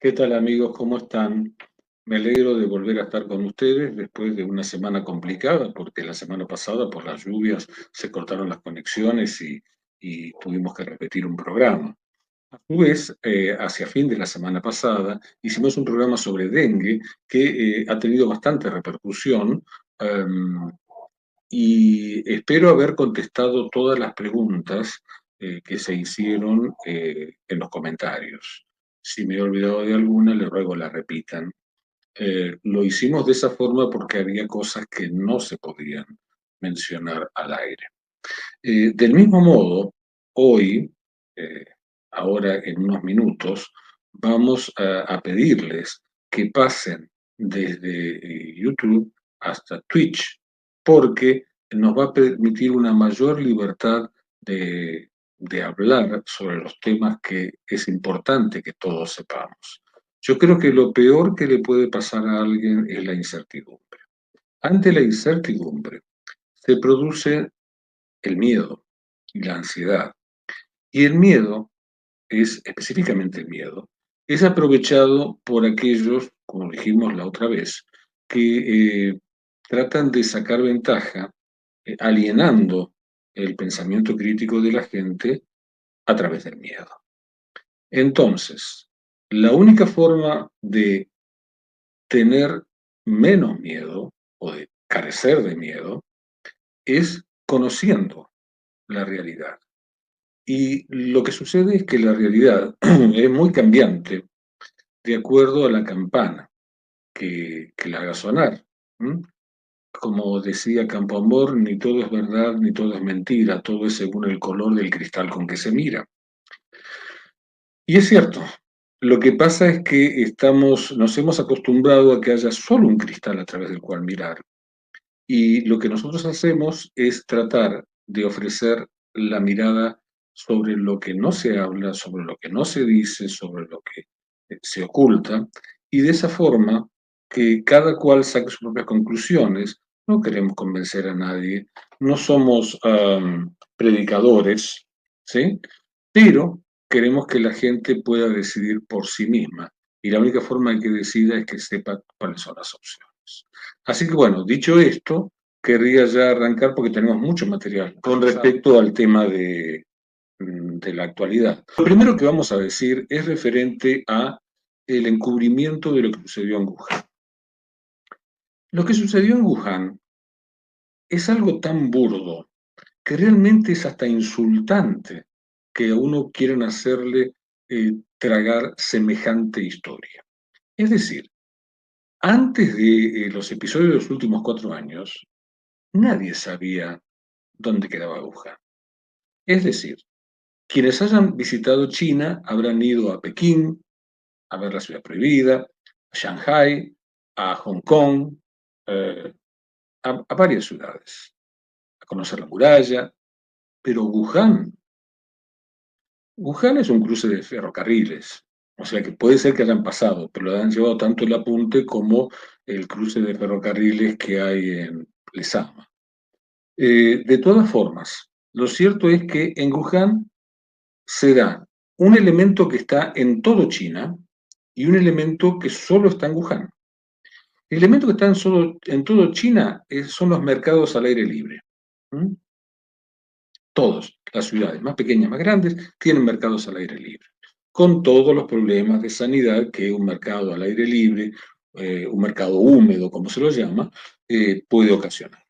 ¿Qué tal amigos? ¿Cómo están? Me alegro de volver a estar con ustedes después de una semana complicada, porque la semana pasada por las lluvias se cortaron las conexiones y tuvimos que repetir un programa. A su vez, hacia fin de la semana pasada, hicimos un programa sobre dengue que ha tenido bastante repercusión, y espero haber contestado todas las preguntas que se hicieron en los comentarios. Si me he olvidado de alguna, les ruego la repitan. Lo hicimos de esa forma porque había cosas que no se podían mencionar al aire. Del mismo modo, hoy, eh, ahora en unos minutos, vamos a pedirles que pasen desde YouTube hasta Twitch, porque nos va a permitir una mayor libertad de hablar sobre los temas que es importante que todos sepamos. Yo creo que lo peor que le puede pasar a alguien es la incertidumbre. Ante la incertidumbre se produce el miedo y la ansiedad. Y el miedo específicamente el miedo, es aprovechado por aquellos, como dijimos la otra vez, que tratan de sacar ventaja alienando el pensamiento crítico de la gente a través del miedo. Entonces, la única forma de tener menos miedo o de carecer de miedo es conociendo la realidad. Y lo que sucede es que la realidad es muy cambiante de acuerdo a la campana que la haga sonar. ¿M? Como decía Campoamor, ni todo es verdad, ni todo es mentira, todo es según el color del cristal con que se mira. Y es cierto, lo que pasa es que nos hemos acostumbrado a que haya solo un cristal a través del cual mirar. Y lo que nosotros hacemos es tratar de ofrecer la mirada sobre lo que no se habla, sobre lo que no se dice, sobre lo que se oculta, y de esa forma que cada cual saque sus propias conclusiones. No queremos convencer a nadie, no somos predicadores, ¿sí? Pero queremos que la gente pueda decidir por sí misma, y la única forma de que decida es que sepa cuáles son las opciones. Así que bueno, dicho esto, querría ya arrancar porque tenemos mucho material con respecto al tema de la actualidad. Lo primero que vamos a decir es referente a el encubrimiento de lo que sucedió en Wuhan. Lo que sucedió en Wuhan es algo tan burdo que realmente es hasta insultante que a uno quieran hacerle tragar semejante historia. Es decir, antes de los episodios de los últimos 4 años, nadie sabía dónde quedaba Wuhan. Es decir, quienes hayan visitado China habrán ido a Pekín, a ver la ciudad prohibida, a Shanghái, a Hong Kong, eh, a varias ciudades, a conocer la muralla, pero Wuhan es un cruce de ferrocarriles, o sea que puede ser que hayan pasado, pero le han llevado tanto el apunte como el cruce de ferrocarriles que hay en Lezama. De todas formas, lo cierto es que en Wuhan se da un elemento que está en todo China y un elemento que solo está en Wuhan. El elemento que está en todo China son los mercados al aire libre. ¿Mm? Todas las ciudades, más pequeñas, más grandes, tienen mercados al aire libre, con todos los problemas de sanidad que un mercado al aire libre, un mercado húmedo, como se lo llama, puede ocasionar.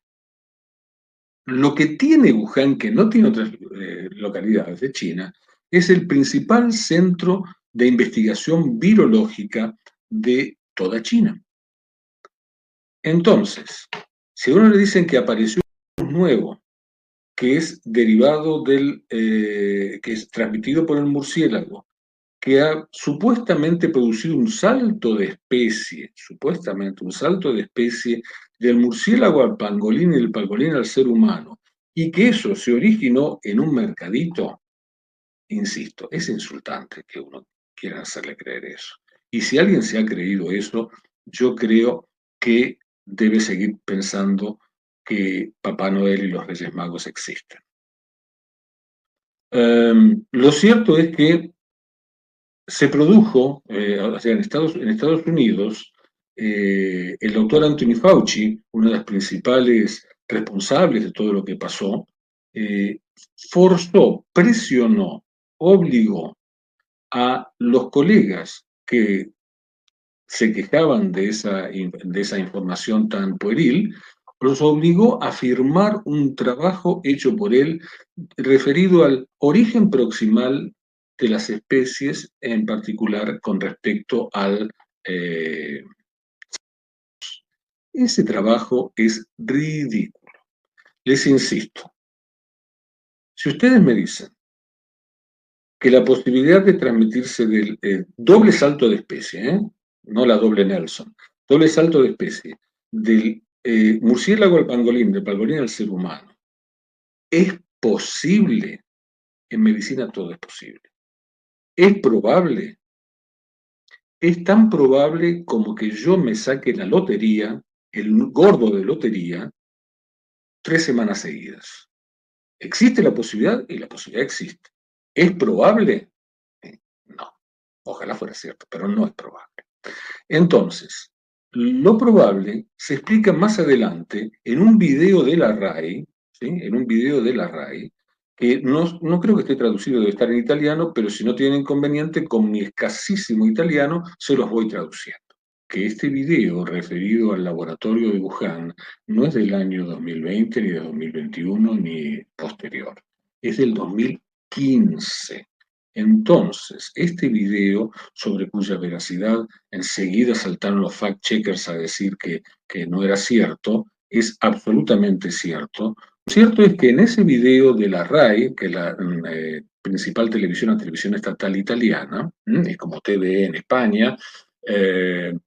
Lo que tiene Wuhan, que no tiene otras localidades de China, es el principal centro de investigación virológica de toda China. Entonces, si a uno le dicen que apareció un virus nuevo, que es derivado que es transmitido por el murciélago, que ha supuestamente producido un salto de especie, supuestamente un salto de especie del murciélago al pangolín y del pangolín al ser humano, y que eso se originó en un mercadito, insisto, es insultante que uno quiera hacerle creer eso. Y si alguien se ha creído eso, yo creo que debe seguir pensando que Papá Noel y los Reyes Magos existen. Lo cierto es que se produjo, o sea, en Estados Unidos, el doctor Anthony Fauci, uno de los principales responsables de todo lo que pasó, eh, forzó, presionó, obligó a los colegas que se quejaban de esa información tan pueril, los obligó a firmar un trabajo hecho por él referido al origen proximal de las especies, en particular con respecto al... eh, ese trabajo es ridículo. Les insisto, si ustedes me dicen que la posibilidad de transmitirse del doble salto de especie, no la doble Nelson, doble salto de especie, del murciélago al pangolín, del pangolín al ser humano, es posible. En medicina todo es posible. Es probable. Es tan probable como que yo me saque la lotería, el gordo de lotería, 3 semanas seguidas. ¿Existe la posibilidad? Y la posibilidad existe. ¿Es probable? No. Ojalá fuera cierto, pero no es probable. Entonces, lo probable se explica más adelante en un video de la RAI, ¿sí? En un video de la RAI, que no creo que esté traducido, debe estar en italiano, pero si no tienen inconveniente, con mi escasísimo italiano, se los voy traduciendo. Que este video referido al laboratorio de Wuhan no es del año 2020, ni de 2021, ni posterior. Es del 2015. Entonces, este video, sobre cuya veracidad enseguida saltaron los fact-checkers a decir que no era cierto, es absolutamente cierto. Lo cierto es que en ese video de la RAI, que es la principal televisión estatal italiana, es como TV en España, en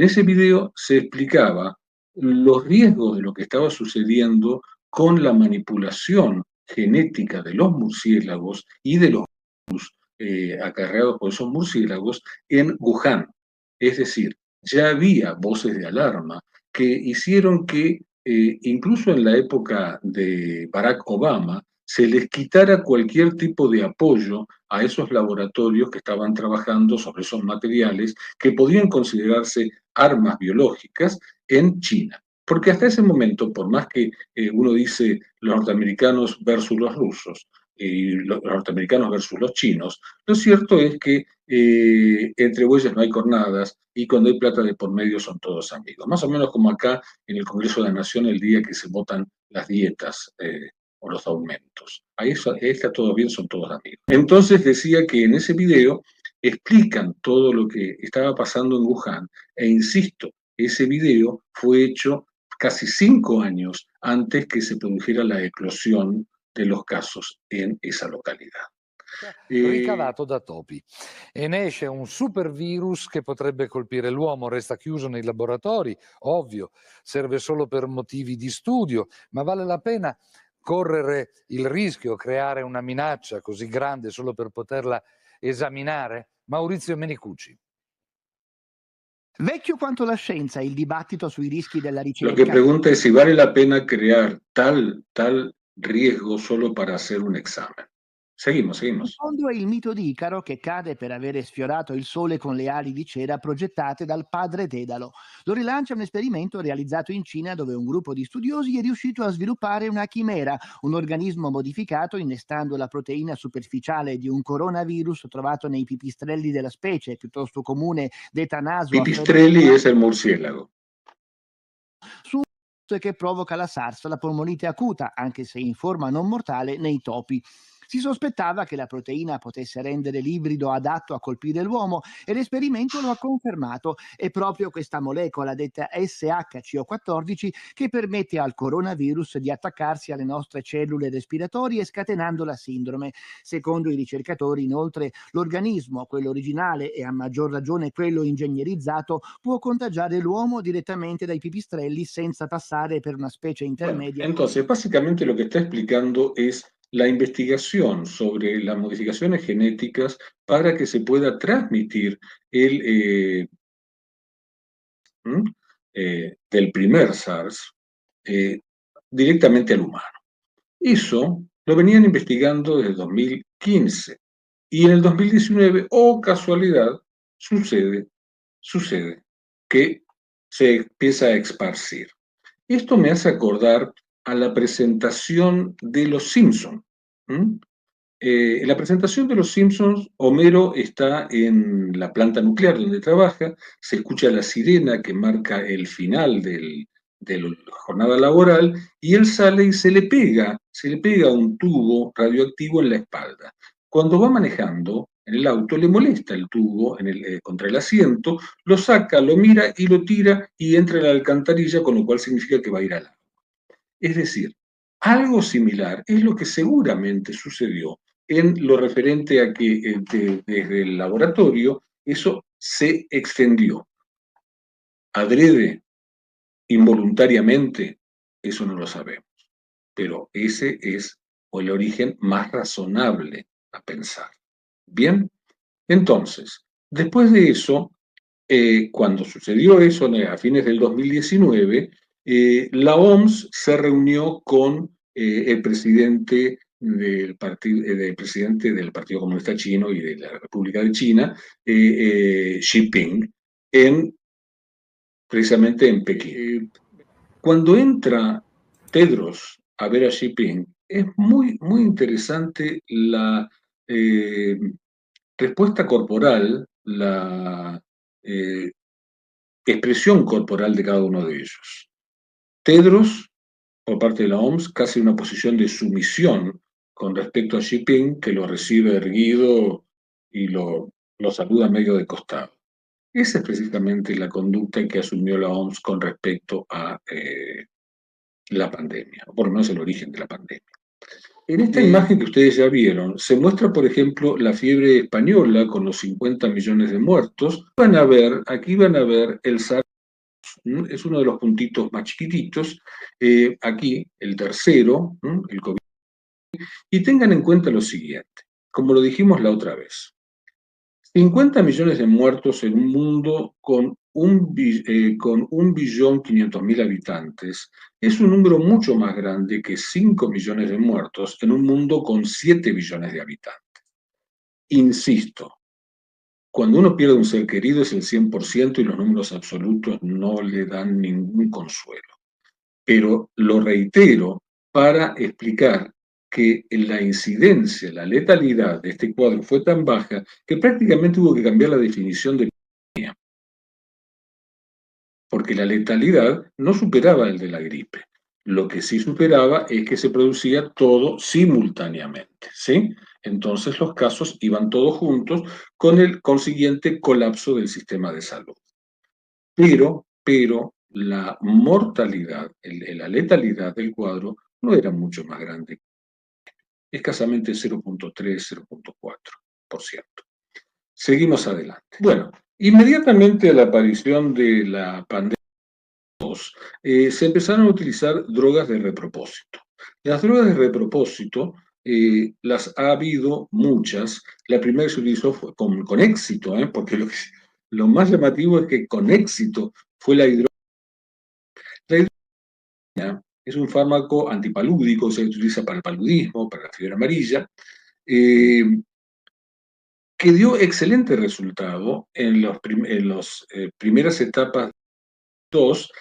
ese video se explicaba los riesgos de lo que estaba sucediendo con la manipulación genética de los murciélagos y de los acarreados por esos murciélagos en Wuhan. Es decir, ya había voces de alarma que hicieron que incluso en la época de Barack Obama se les quitara cualquier tipo de apoyo a esos laboratorios que estaban trabajando sobre esos materiales que podían considerarse armas biológicas en China. Porque hasta ese momento, por más que uno dice los norteamericanos versus los rusos, y los norteamericanos versus los chinos, lo cierto es que entre bueyes no hay cornadas y cuando hay plata de por medio son todos amigos. Más o menos como acá en el Congreso de la Nación el día que se votan las dietas o los aumentos. Ahí está todo bien, son todos amigos. Entonces decía que en ese video explican todo lo que estaba pasando en Wuhan e insisto, ese video fue hecho casi 5 años antes que se produjera la eclosión de los casos en esa località. Ricavato da topi e ne esce un super virus che potrebbe colpire l'uomo, resta chiuso nei laboratori, ovvio, serve solo per motivi di studio, ma vale la pena correre il rischio, creare una minaccia così grande solo per poterla esaminare? Maurizio Menicucci. Vecchio quanto la scienza, il dibattito sui rischi della Lo que ricerca. pregunta es si vale la pena crear tal riesgo solo para hacer un examen. Seguimos. Il fondo è il mito di Icaro che cade per avere sfiorato il sole con le ali di cera progettate dal padre Dedalo. Lo rilancia un esperimento realizzato in Cina dove un gruppo di studiosi è riuscito a sviluppare una chimera, un organismo modificato innestando la proteina superficiale di un coronavirus trovato nei pipistrelli della specie, piuttosto comune detta naso Pipistrelli es el murciélago. che provoca la SARS, la polmonite acuta, anche se in forma non mortale, nei topi. Si sospettava che la proteina potesse rendere l'ibrido adatto a colpire l'uomo e l'esperimento lo ha confermato. È proprio questa molecola detta SHCO14 che permette al coronavirus di attaccarsi alle nostre cellule respiratorie scatenando la sindrome. Secondo i ricercatori, inoltre, l'organismo, quello originale e a maggior ragione quello ingegnerizzato, può contagiare l'uomo direttamente dai pipistrelli senza passare per una specie intermedia. Bueno, entonces, básicamente lo que está explicando es la investigación sobre las modificaciones genéticas para que se pueda transmitir el, del primer SARS directamente al humano. Eso lo venían investigando desde 2015 Y en el 2019, casualidad, sucede que se empieza a esparcir. Esto me hace acordar a la presentación de Los Simpson. En la presentación de Los Simpsons, Homero está en la planta nuclear donde trabaja, se escucha la sirena que marca el final de la jornada laboral y él sale y se le pega un tubo radioactivo en la espalda. Cuando va manejando en el auto le molesta el tubo contra el asiento, lo saca, lo mira y lo tira y entra en la alcantarilla, con lo cual significa que va a ir al agua. Es decir, algo similar es lo que seguramente sucedió en lo referente a que desde el laboratorio eso se extendió. Adrede, involuntariamente, eso no lo sabemos, pero ese es el origen más razonable a pensar. Bien, entonces, después de eso, cuando sucedió eso a fines del 2019, la OMS se reunió con el presidente del Partido Comunista Chino y de la República de China, Xi Jinping, precisamente en Pekín. Cuando entra Tedros a ver a Xi Jinping, es muy, muy interesante la respuesta corporal, la expresión corporal de cada uno de ellos. Tedros, por parte de la OMS, casi una posición de sumisión con respecto a Xi Jinping, que lo recibe erguido y lo saluda medio de costado. Esa es precisamente la conducta que asumió la OMS con respecto a la pandemia, o por lo menos el origen de la pandemia. En esta imagen que ustedes ya vieron, se muestra, por ejemplo, la fiebre española con los 50 millones de muertos. Aquí van a ver el SARS, es uno de los puntitos más chiquititos, aquí el tercero, el COVID. Y tengan en cuenta lo siguiente, como lo dijimos la otra vez, 50 millones de muertos en un mundo con 1.500.000 habitantes es un número mucho más grande que 5 millones de muertos en un mundo con 7 billones de habitantes. Insisto, cuando uno pierde un ser querido es el 100% y los números absolutos no le dan ningún consuelo. Pero lo reitero para explicar que la incidencia, la letalidad de este cuadro fue tan baja que prácticamente hubo que cambiar la definición de epidemia, porque la letalidad no superaba el de la gripe. Lo que sí superaba es que se producía todo simultáneamente, ¿sí? Entonces los casos iban todos juntos con el consiguiente colapso del sistema de salud. Pero la mortalidad, la letalidad del cuadro no era mucho más grande, escasamente 0.3, 0.4%. Seguimos adelante. Bueno, inmediatamente a la aparición de la pandemia, se empezaron a utilizar drogas de repropósito. Las drogas de repropósito las ha habido muchas. La primera que se utilizó fue con éxito, porque lo más llamativo es que con éxito fue la hidroxicloroquina. La hidroxicloroquina es un fármaco antipalúdico, se utiliza para el paludismo, para la fiebre amarilla, que dio excelente resultado en las primeras etapas 2,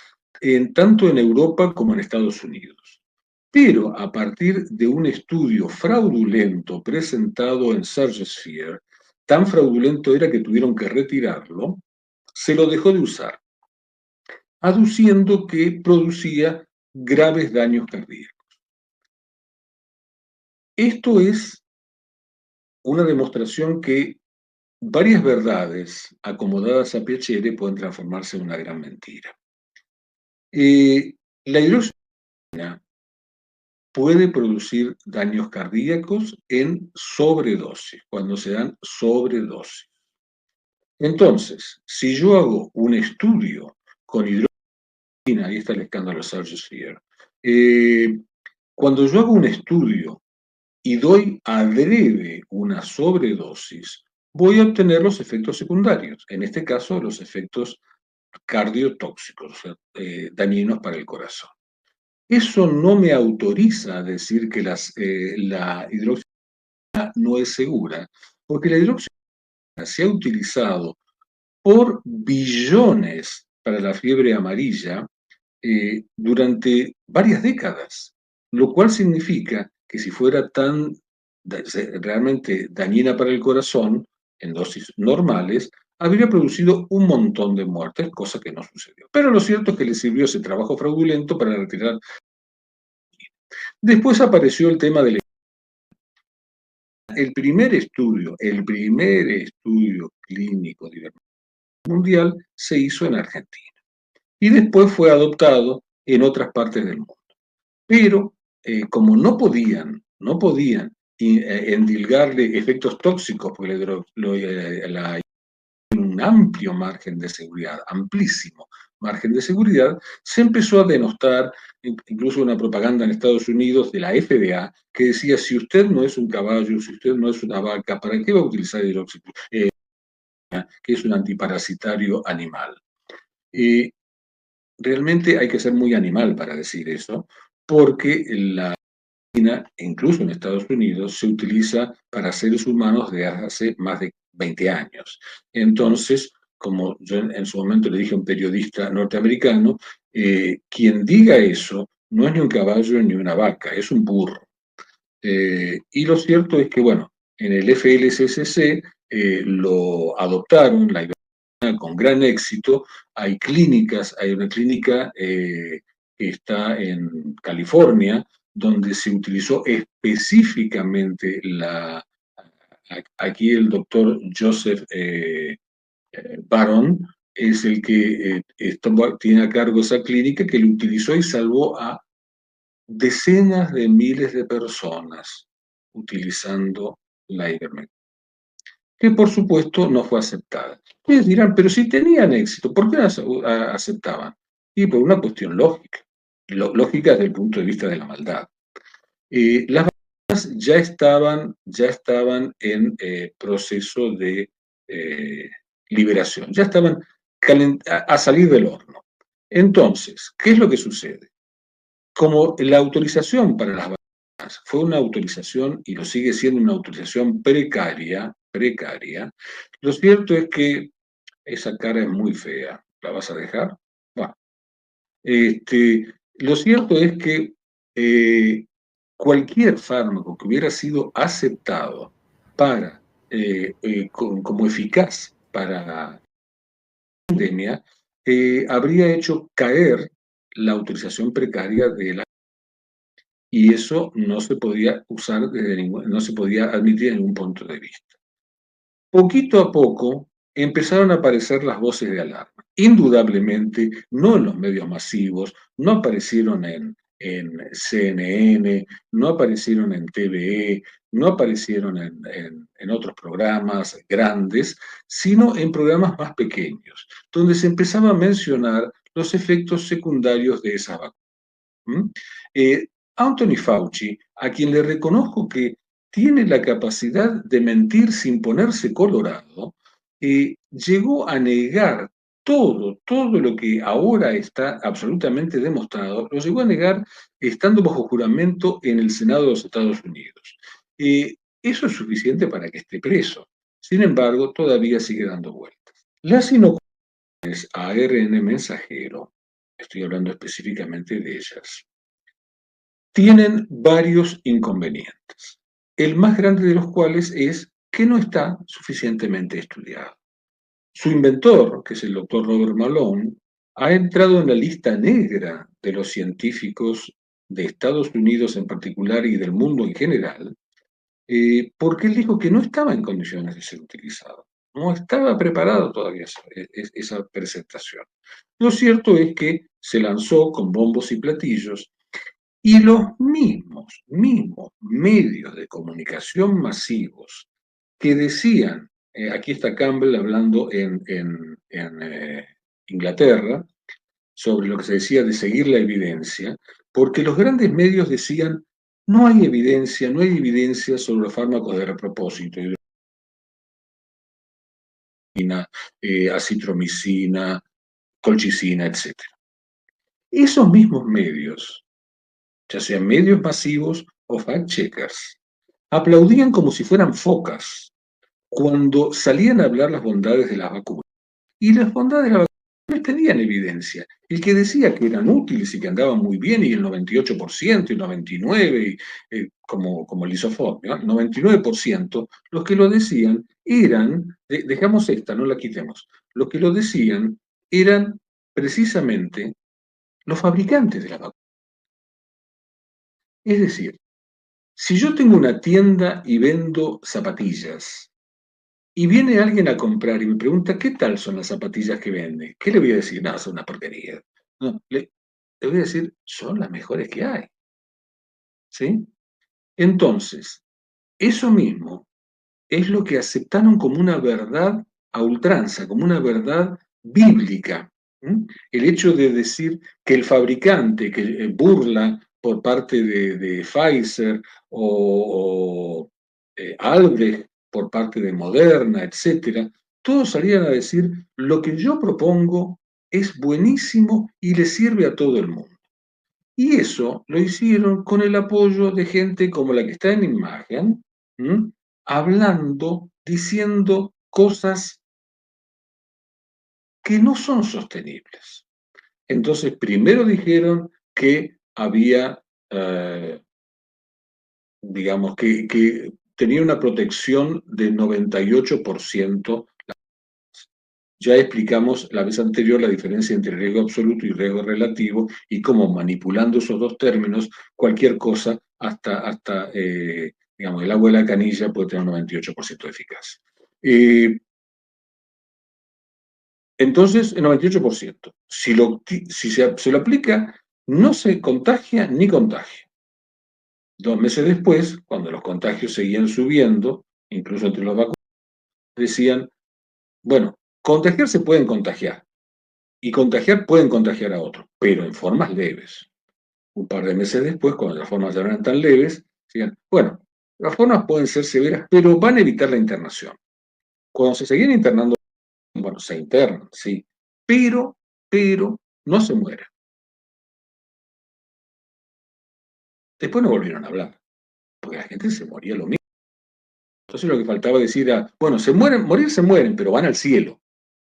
tanto en Europa como en Estados Unidos. Pero a partir de un estudio fraudulento presentado en Surgesphere, tan fraudulento era que tuvieron que retirarlo, se lo dejó de usar, aduciendo que producía graves daños cardíacos. Esto es una demostración que varias verdades acomodadas a piacere pueden transformarse en una gran mentira. La hidroxicloroquina puede producir daños cardíacos en sobredosis, cuando se dan sobredosis. Entonces, si yo hago un estudio con hidroxicloroquina, ahí está el escándalo Surgesphere, cuando yo hago un estudio y doy adrede una sobredosis, voy a obtener los efectos secundarios, en este caso los efectos cardiotóxicos, o sea, dañinos para el corazón. Eso no me autoriza a decir que la hidroxicloroquina no es segura, porque la hidroxicloroquina se ha utilizado por billones para la fiebre amarilla durante varias décadas, lo cual significa que si fuera tan realmente dañina para el corazón, en dosis normales, habría producido un montón de muertes, cosa que no sucedió. Pero lo cierto es que le sirvió ese trabajo fraudulento para retirar. Después apareció el tema del primer estudio clínico de ivermectina mundial se hizo en Argentina y después fue adoptado en otras partes del mundo. Pero como no podían endilgarle efectos tóxicos, porque un amplio margen de seguridad, amplísimo margen de seguridad, se empezó a denostar, incluso una propaganda en Estados Unidos de la FDA, que decía, si usted no es un caballo, si usted no es una vaca, ¿para qué va a utilizar hidroxicloroquina, que es un antiparasitario animal? Realmente hay que ser muy animal para decir eso, porque la incluso en Estados Unidos, se utiliza para seres humanos desde hace más de 20 años. Entonces, como yo en su momento le dije a un periodista norteamericano, quien diga eso no es ni un caballo ni una vaca, es un burro. Y lo cierto es que, bueno, en el FLCCC lo adoptaron, la ivermectina, con gran éxito. Hay clínicas, hay una clínica que está en California, donde se utilizó específicamente aquí el doctor Joseph Baron es el que tiene a cargo esa clínica, que lo utilizó y salvó a decenas de miles de personas utilizando la ivermectina, que por supuesto no fue aceptada. Ustedes dirán, pero si tenían éxito, ¿por qué la aceptaban? Y por una cuestión lógica, lógica desde el punto de vista de la maldad. Las vacunas ya estaban en proceso de liberación, ya estaban a salir del horno. Entonces, ¿qué es lo que sucede? Como la autorización para las vacunas fue una autorización y lo sigue siendo una autorización precaria, lo cierto es que esa cara es muy fea. ¿La vas a dejar? Bueno, lo cierto es que cualquier fármaco que hubiera sido aceptado para, como eficaz para la pandemia, habría hecho caer la autorización precaria de la, y eso no se podía usar no se podía admitir en ningún punto de vista. Poquito a poco empezaron a aparecer las voces de alarma. Indudablemente, no en los medios masivos, no aparecieron en CNN, no aparecieron en TVE, no aparecieron en otros programas grandes, sino en programas más pequeños, donde se empezaba a mencionar los efectos secundarios de esa vacuna. Anthony Fauci, a quien le reconozco que tiene la capacidad de mentir sin ponerse colorado, llegó a negar todo lo que ahora está absolutamente demostrado, lo llegó a negar estando bajo juramento en el Senado de los Estados Unidos. Eso es suficiente para que esté preso. Sin embargo, todavía sigue dando vueltas. Las inoculaciones a ARN mensajero, estoy hablando específicamente de ellas, tienen varios inconvenientes. El más grande de los cuales es que no está suficientemente estudiado. Su inventor, que es el doctor Robert Malone, ha entrado en la lista negra de los científicos de Estados Unidos en particular y del mundo en general, porque él dijo que no estaba en condiciones de ser utilizado. No estaba preparado todavía esa presentación. Lo cierto es que se lanzó con bombos y platillos, y los mismos medios de comunicación masivos que decían, aquí está Campbell hablando en Inglaterra, sobre lo que se decía de seguir la evidencia, porque los grandes medios decían, no hay evidencia sobre los fármacos de repropósito, acitromicina, colchicina, etc. Esos mismos medios, ya sean medios masivos o fact-checkers, aplaudían como si fueran focas cuando salían a hablar las bondades de las vacunas. Y las bondades de las vacunas no tenían evidencia. El que decía que eran útiles y que andaban muy bien, y el 98%, y el 99%, como el isofomio, el 99%, los que lo decían eran, dejamos esta, no la quitemos, los que lo decían eran precisamente los fabricantes de la vacuna. Es decir, si yo tengo una tienda y vendo zapatillas, y viene alguien a comprar y me pregunta, ¿qué tal son las zapatillas que vende? ¿Qué le voy a decir? No, son una porquería. No, le voy a decir, son las mejores que hay. ¿Sí? Entonces, eso mismo es lo que aceptaron como una verdad a ultranza, como una verdad bíblica. ¿Mm? El hecho de decir que el fabricante que burla por parte de Pfizer o Albrecht por parte de Moderna, etcétera, todos salían a decir lo que yo propongo es buenísimo y le sirve a todo el mundo. Y eso lo hicieron con el apoyo de gente como la que está en imagen, ¿m? Hablando, diciendo cosas que no son sostenibles. Entonces, primero dijeron que había, digamos, que tenía una protección de 98%. Ya explicamos la vez anterior la diferencia entre riesgo absoluto y riesgo relativo y cómo manipulando esos dos términos, cualquier cosa, hasta digamos, el agua de la canilla puede tener un 98% de eficacia. Entonces, el 98%. Si se lo aplica, no se contagia ni contagia. 2 meses después, cuando los contagios seguían subiendo, incluso entre los vacunados, decían, bueno, contagiar se pueden contagiar, y contagiar pueden contagiar a otros, pero en formas leves. Un par de meses después, cuando las formas ya no eran tan leves, decían, bueno, las formas pueden ser severas, pero van a evitar la internación. Cuando se seguían internando, bueno, se internan, sí, pero no se mueren. Después no volvieron a hablar, porque la gente se moría lo mismo. Entonces lo que faltaba decir era, bueno, se mueren, morir se mueren, pero van al cielo.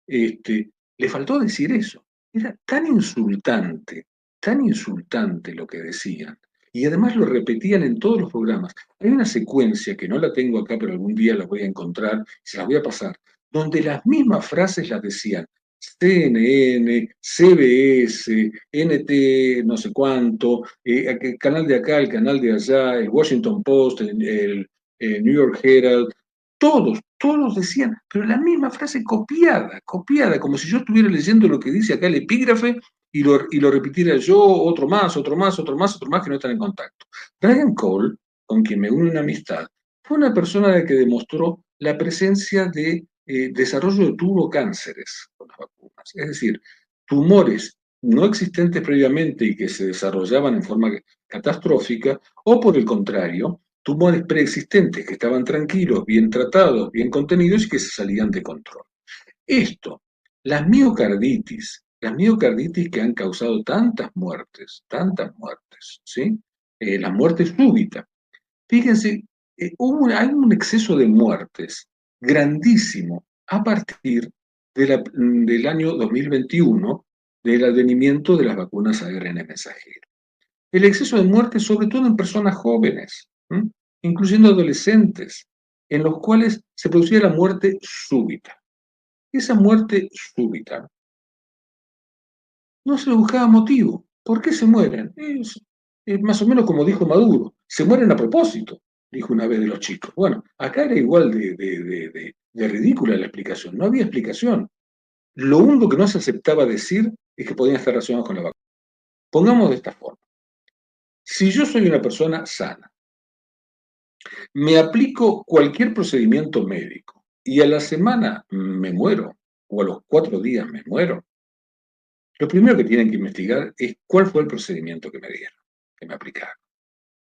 Le faltó decir eso. Era tan insultante lo que decían. Y además lo repetían en todos los programas. Hay una secuencia que no la tengo acá, pero algún día la voy a encontrar, se las voy a pasar, donde las mismas frases las decían CNN, CBS, NT, no sé cuánto, el canal de acá, el canal de allá, el Washington Post, el New York Herald, todos decían, pero la misma frase copiada, como si yo estuviera leyendo lo que dice acá el epígrafe y lo repitiera yo, otro más, otro más, otro más, otro más que no están en contacto. Brian Cole, con quien me une una amistad, fue una persona que demostró la presencia de desarrollo de turbocánceres con las vacunas. Es decir, tumores no existentes previamente y que se desarrollaban en forma catastrófica, o por el contrario, tumores preexistentes que estaban tranquilos, bien tratados, bien contenidos y que se salían de control. Esto, las miocarditis que han causado tantas muertes, ¿sí? La muerte súbita. Fíjense, hay un exceso de muertes grandísimo a partir del año 2021 del advenimiento de las vacunas ARN mensajero. El exceso de muerte, sobre todo en personas jóvenes, incluyendo adolescentes, en los cuales se producía la muerte súbita. Esa muerte súbita no se le buscaba motivo. ¿Por qué se mueren? Es más o menos como dijo Maduro, se mueren a propósito, dijo una vez de los chicos. Bueno, acá era igual de ridícula la explicación, no había explicación. Lo único que no se aceptaba decir es que podían estar relacionados con la vacuna. Pongamos de esta forma. Si yo soy una persona sana, me aplico cualquier procedimiento médico y a la semana me muero, o a los 4 días me muero, lo primero que tienen que investigar es cuál fue el procedimiento que me dieron, que me aplicaron,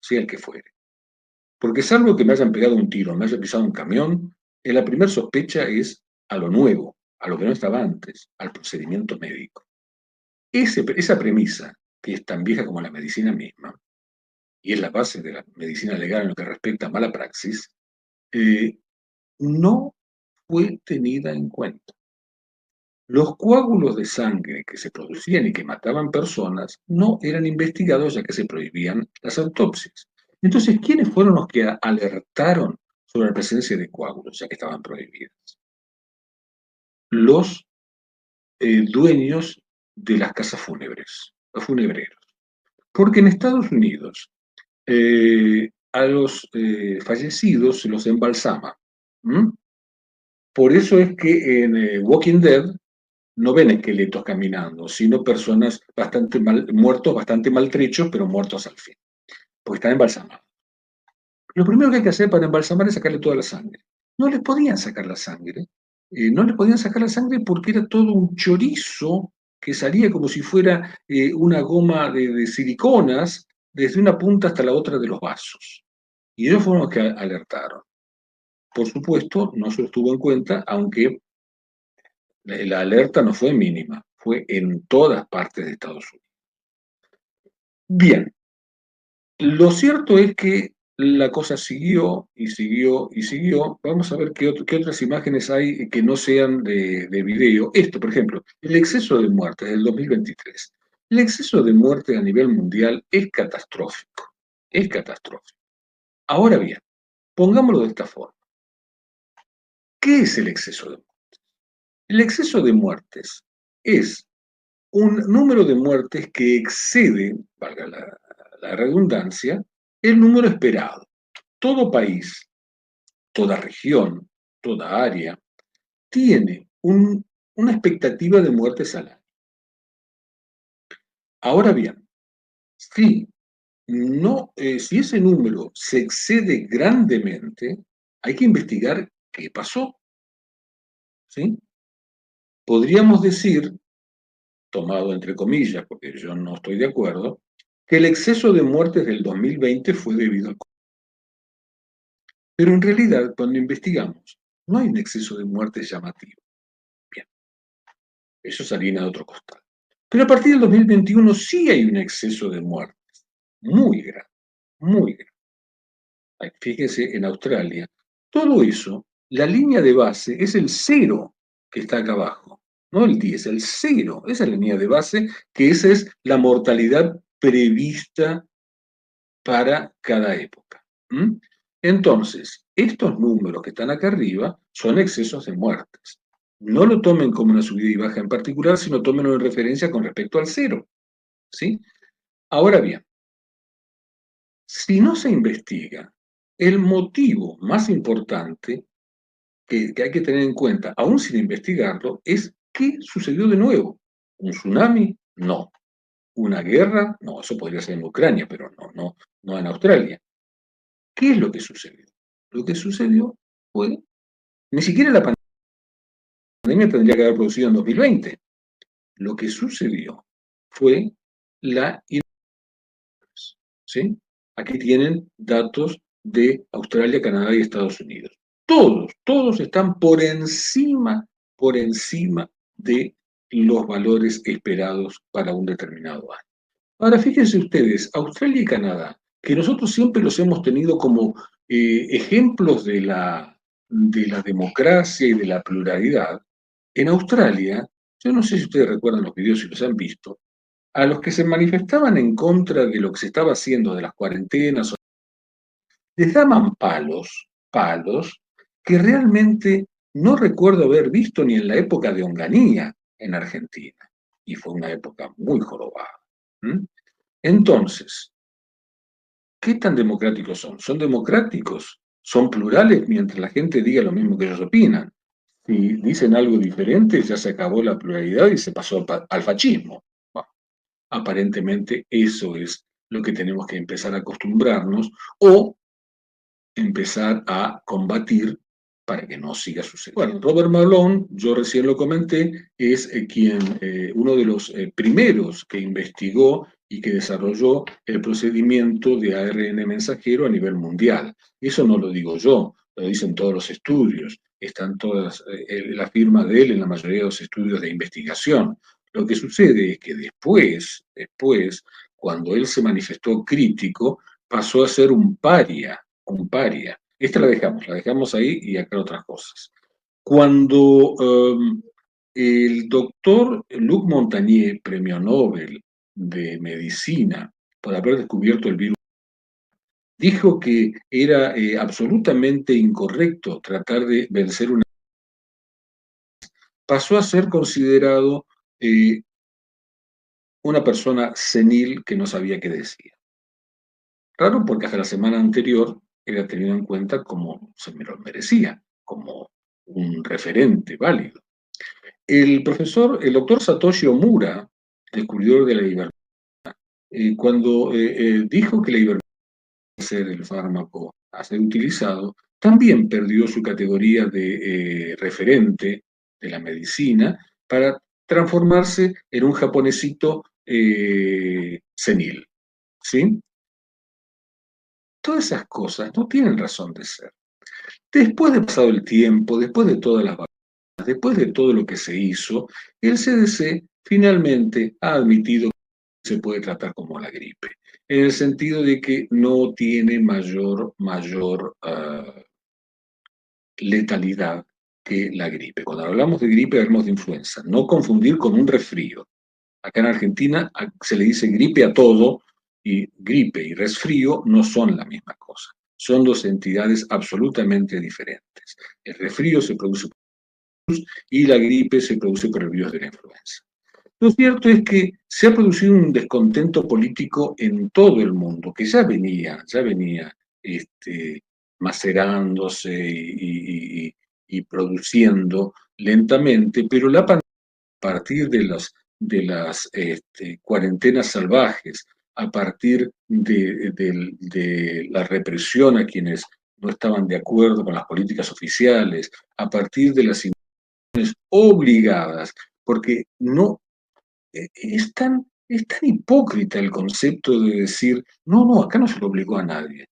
sea el que fuere. Porque salvo que me hayan pegado un tiro, me haya pisado un camión, la primera sospecha es a lo nuevo, a lo que no estaba antes, al procedimiento médico. Esa premisa, que es tan vieja como la medicina misma, y es la base de la medicina legal en lo que respecta a mala praxis, no fue tenida en cuenta. Los coágulos de sangre que se producían y que mataban personas no eran investigados ya que se prohibían las autopsias. Entonces, ¿quiénes fueron los que alertaron sobre la presencia de coágulos ya que estaban prohibidas? Los dueños de las casas fúnebres, los funebreros. Porque en Estados Unidos a los fallecidos se los embalsama. ¿Mm? Por eso es que en Walking Dead no ven esqueletos caminando, sino personas muertos, bastante maltrechos, pero muertos al fin, porque están embalsamados. Lo primero que hay que hacer para embalsamar es sacarle toda la sangre. No les podían sacar la sangre, no les podían sacar la sangre porque era todo un chorizo que salía como si fuera una goma de siliconas desde una punta hasta la otra de los vasos. Y ellos fueron los que alertaron. Por supuesto, no se los tuvo en cuenta, aunque la alerta no fue mínima, fue en todas partes de Estados Unidos. Bien, lo cierto es que la cosa siguió y siguió y siguió. Vamos a ver qué otras imágenes hay que no sean de video. Esto, por ejemplo, el exceso de muertes del 2023. El exceso de muertes a nivel mundial es catastrófico. Es catastrófico. Ahora bien, pongámoslo de esta forma. ¿Qué es el exceso de muertes? El exceso de muertes es un número de muertes que excede, valga la redundancia, el número esperado. Todo país, toda región, toda área, tiene una expectativa de muertes al año. Ahora bien, si ese número se excede grandemente, hay que investigar qué pasó. ¿Sí? Podríamos decir, tomado entre comillas, porque yo no estoy de acuerdo, que el exceso de muertes del 2020 fue debido al COVID. Pero en realidad, cuando investigamos, no hay un exceso de muertes llamativo. Bien, eso es harina de otro costal. Pero a partir del 2021 sí hay un exceso de muertes, muy grande, muy grande. Fíjense, en Australia, todo eso, la línea de base es el 0 que está acá abajo, no el 10, el 0, esa es la línea de base, que esa es la mortalidad prevista para cada época. ¿Mm? Entonces, estos números que están acá arriba son excesos de muertes. No lo tomen como una subida y baja en particular, sino tómenlo en referencia con respecto al 0. ¿Sí? Ahora bien, si no se investiga, el motivo más importante que hay que tener en cuenta, aún sin investigarlo, es qué sucedió de nuevo. ¿Un tsunami? No. ¿Una guerra? No, eso podría ser en Ucrania, pero no en Australia. ¿Qué es lo que sucedió? Lo que sucedió fue, ni siquiera la pandemia tendría que haber producido en 2020. Lo que sucedió fue la... ¿Sí? Aquí tienen datos de Australia, Canadá y Estados Unidos. Todos están por encima de los valores esperados para un determinado año. Ahora, fíjense ustedes, Australia y Canadá, que nosotros siempre los hemos tenido como ejemplos de la democracia y de la pluralidad, en Australia, yo no sé si ustedes recuerdan los videos, si los han visto, a los que se manifestaban en contra de lo que se estaba haciendo de las cuarentenas, les daban palos, que realmente no recuerdo haber visto ni en la época de Onganía en Argentina. Y fue una época muy jorobada. ¿Mm? Entonces, ¿qué tan democráticos son? ¿Son democráticos? ¿Son plurales mientras la gente diga lo mismo que ellos opinan? Si dicen algo diferente, ya se acabó la pluralidad y se pasó al fascismo. Bueno, aparentemente eso es lo que tenemos que empezar a acostumbrarnos o empezar a combatir para que no siga sucediendo. Bueno, Robert Malone, yo recién lo comenté, es uno de los primeros que investigó y que desarrolló el procedimiento de ARN mensajero a nivel mundial. Eso no lo digo yo, lo dicen todos los estudios, están todas, la firma de él en la mayoría de los estudios de investigación. Lo que sucede es que después, cuando él se manifestó crítico, pasó a ser un paria. Esta la dejamos ahí y acá otras cosas. Cuando el doctor Luc Montagnier, premio Nobel de Medicina, por haber descubierto el virus, dijo que era absolutamente incorrecto tratar de vencer una... Pasó a ser considerado una persona senil que no sabía qué decía. Raro porque hasta la semana anterior era tenido en cuenta como se me lo merecía, como un referente válido. El doctor Satoshi Omura, descubridor de la ivermectina, cuando dijo que la ivermectina iba a ser el fármaco a ser utilizado, también perdió su categoría de referente de la medicina para transformarse en un japonesito senil. ¿Sí? Todas esas cosas no tienen razón de ser. Después de pasado el tiempo, después de todas las vacunas, después de todo lo que se hizo, el CDC finalmente ha admitido que se puede tratar como la gripe, en el sentido de que no tiene mayor letalidad que la gripe. Cuando hablamos de gripe hablamos de influenza, no confundir con un resfrío. Acá en Argentina se le dice gripe a todo, y gripe y resfrío no son la misma cosa. Son dos entidades absolutamente diferentes. El resfrío se produce por el virus y la gripe se produce por el virus de la influenza. Lo cierto es que se ha producido un descontento político en todo el mundo, que ya venía macerándose y produciendo lentamente, pero la pandemia, a partir de las cuarentenas salvajes, a partir de la represión a quienes no estaban de acuerdo con las políticas oficiales, a partir de las obligadas, porque no es tan hipócrita el concepto de decir, no, acá no se lo obligó a nadie.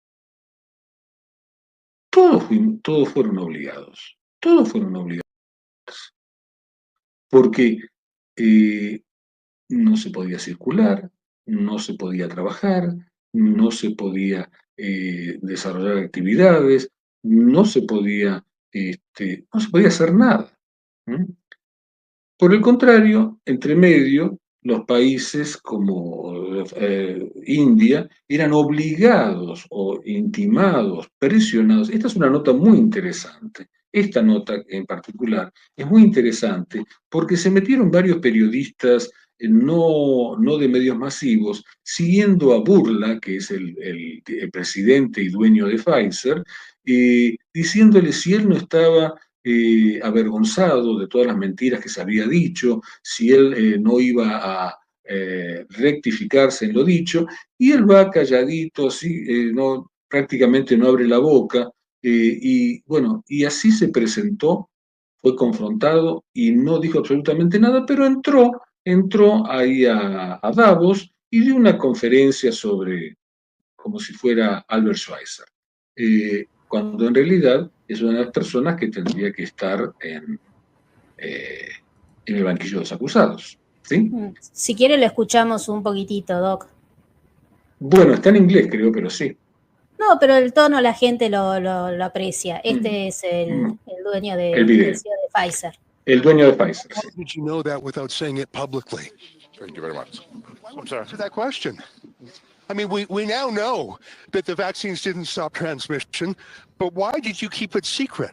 Todos fueron obligados, porque no se podía circular, no se podía trabajar, no se podía desarrollar actividades, no se podía hacer nada. ¿Mm? Por el contrario, entre medio, los países como India eran obligados o intimados, presionados. Esta es una nota muy interesante. Esta nota en particular es muy interesante porque se metieron varios periodistas no de medios masivos, siguiendo a Burla, que es el presidente y dueño de Pfizer, diciéndole si él no estaba avergonzado de todas las mentiras que se había dicho, si él no iba a rectificarse en lo dicho, y él va calladito, así, prácticamente no abre la boca, y bueno, y así se presentó, fue confrontado y no dijo absolutamente nada, pero entró ahí a Davos y dio una conferencia como si fuera Albert Schweitzer. Cuando en realidad es una de las personas que tendría que estar en el banquillo de los acusados. ¿Sí? Si quiere lo escuchamos un poquitito, Doc. Bueno, está en inglés, creo, pero sí. No, pero el tono la gente lo aprecia. Este es el dueño del CEO de Pfizer. El dueño de Pfizer. How did you know that without saying it publicly? Thank you very much. I'm sorry. To that question. I mean, we now know that the vaccines didn't stop transmission, but why did you keep it secret?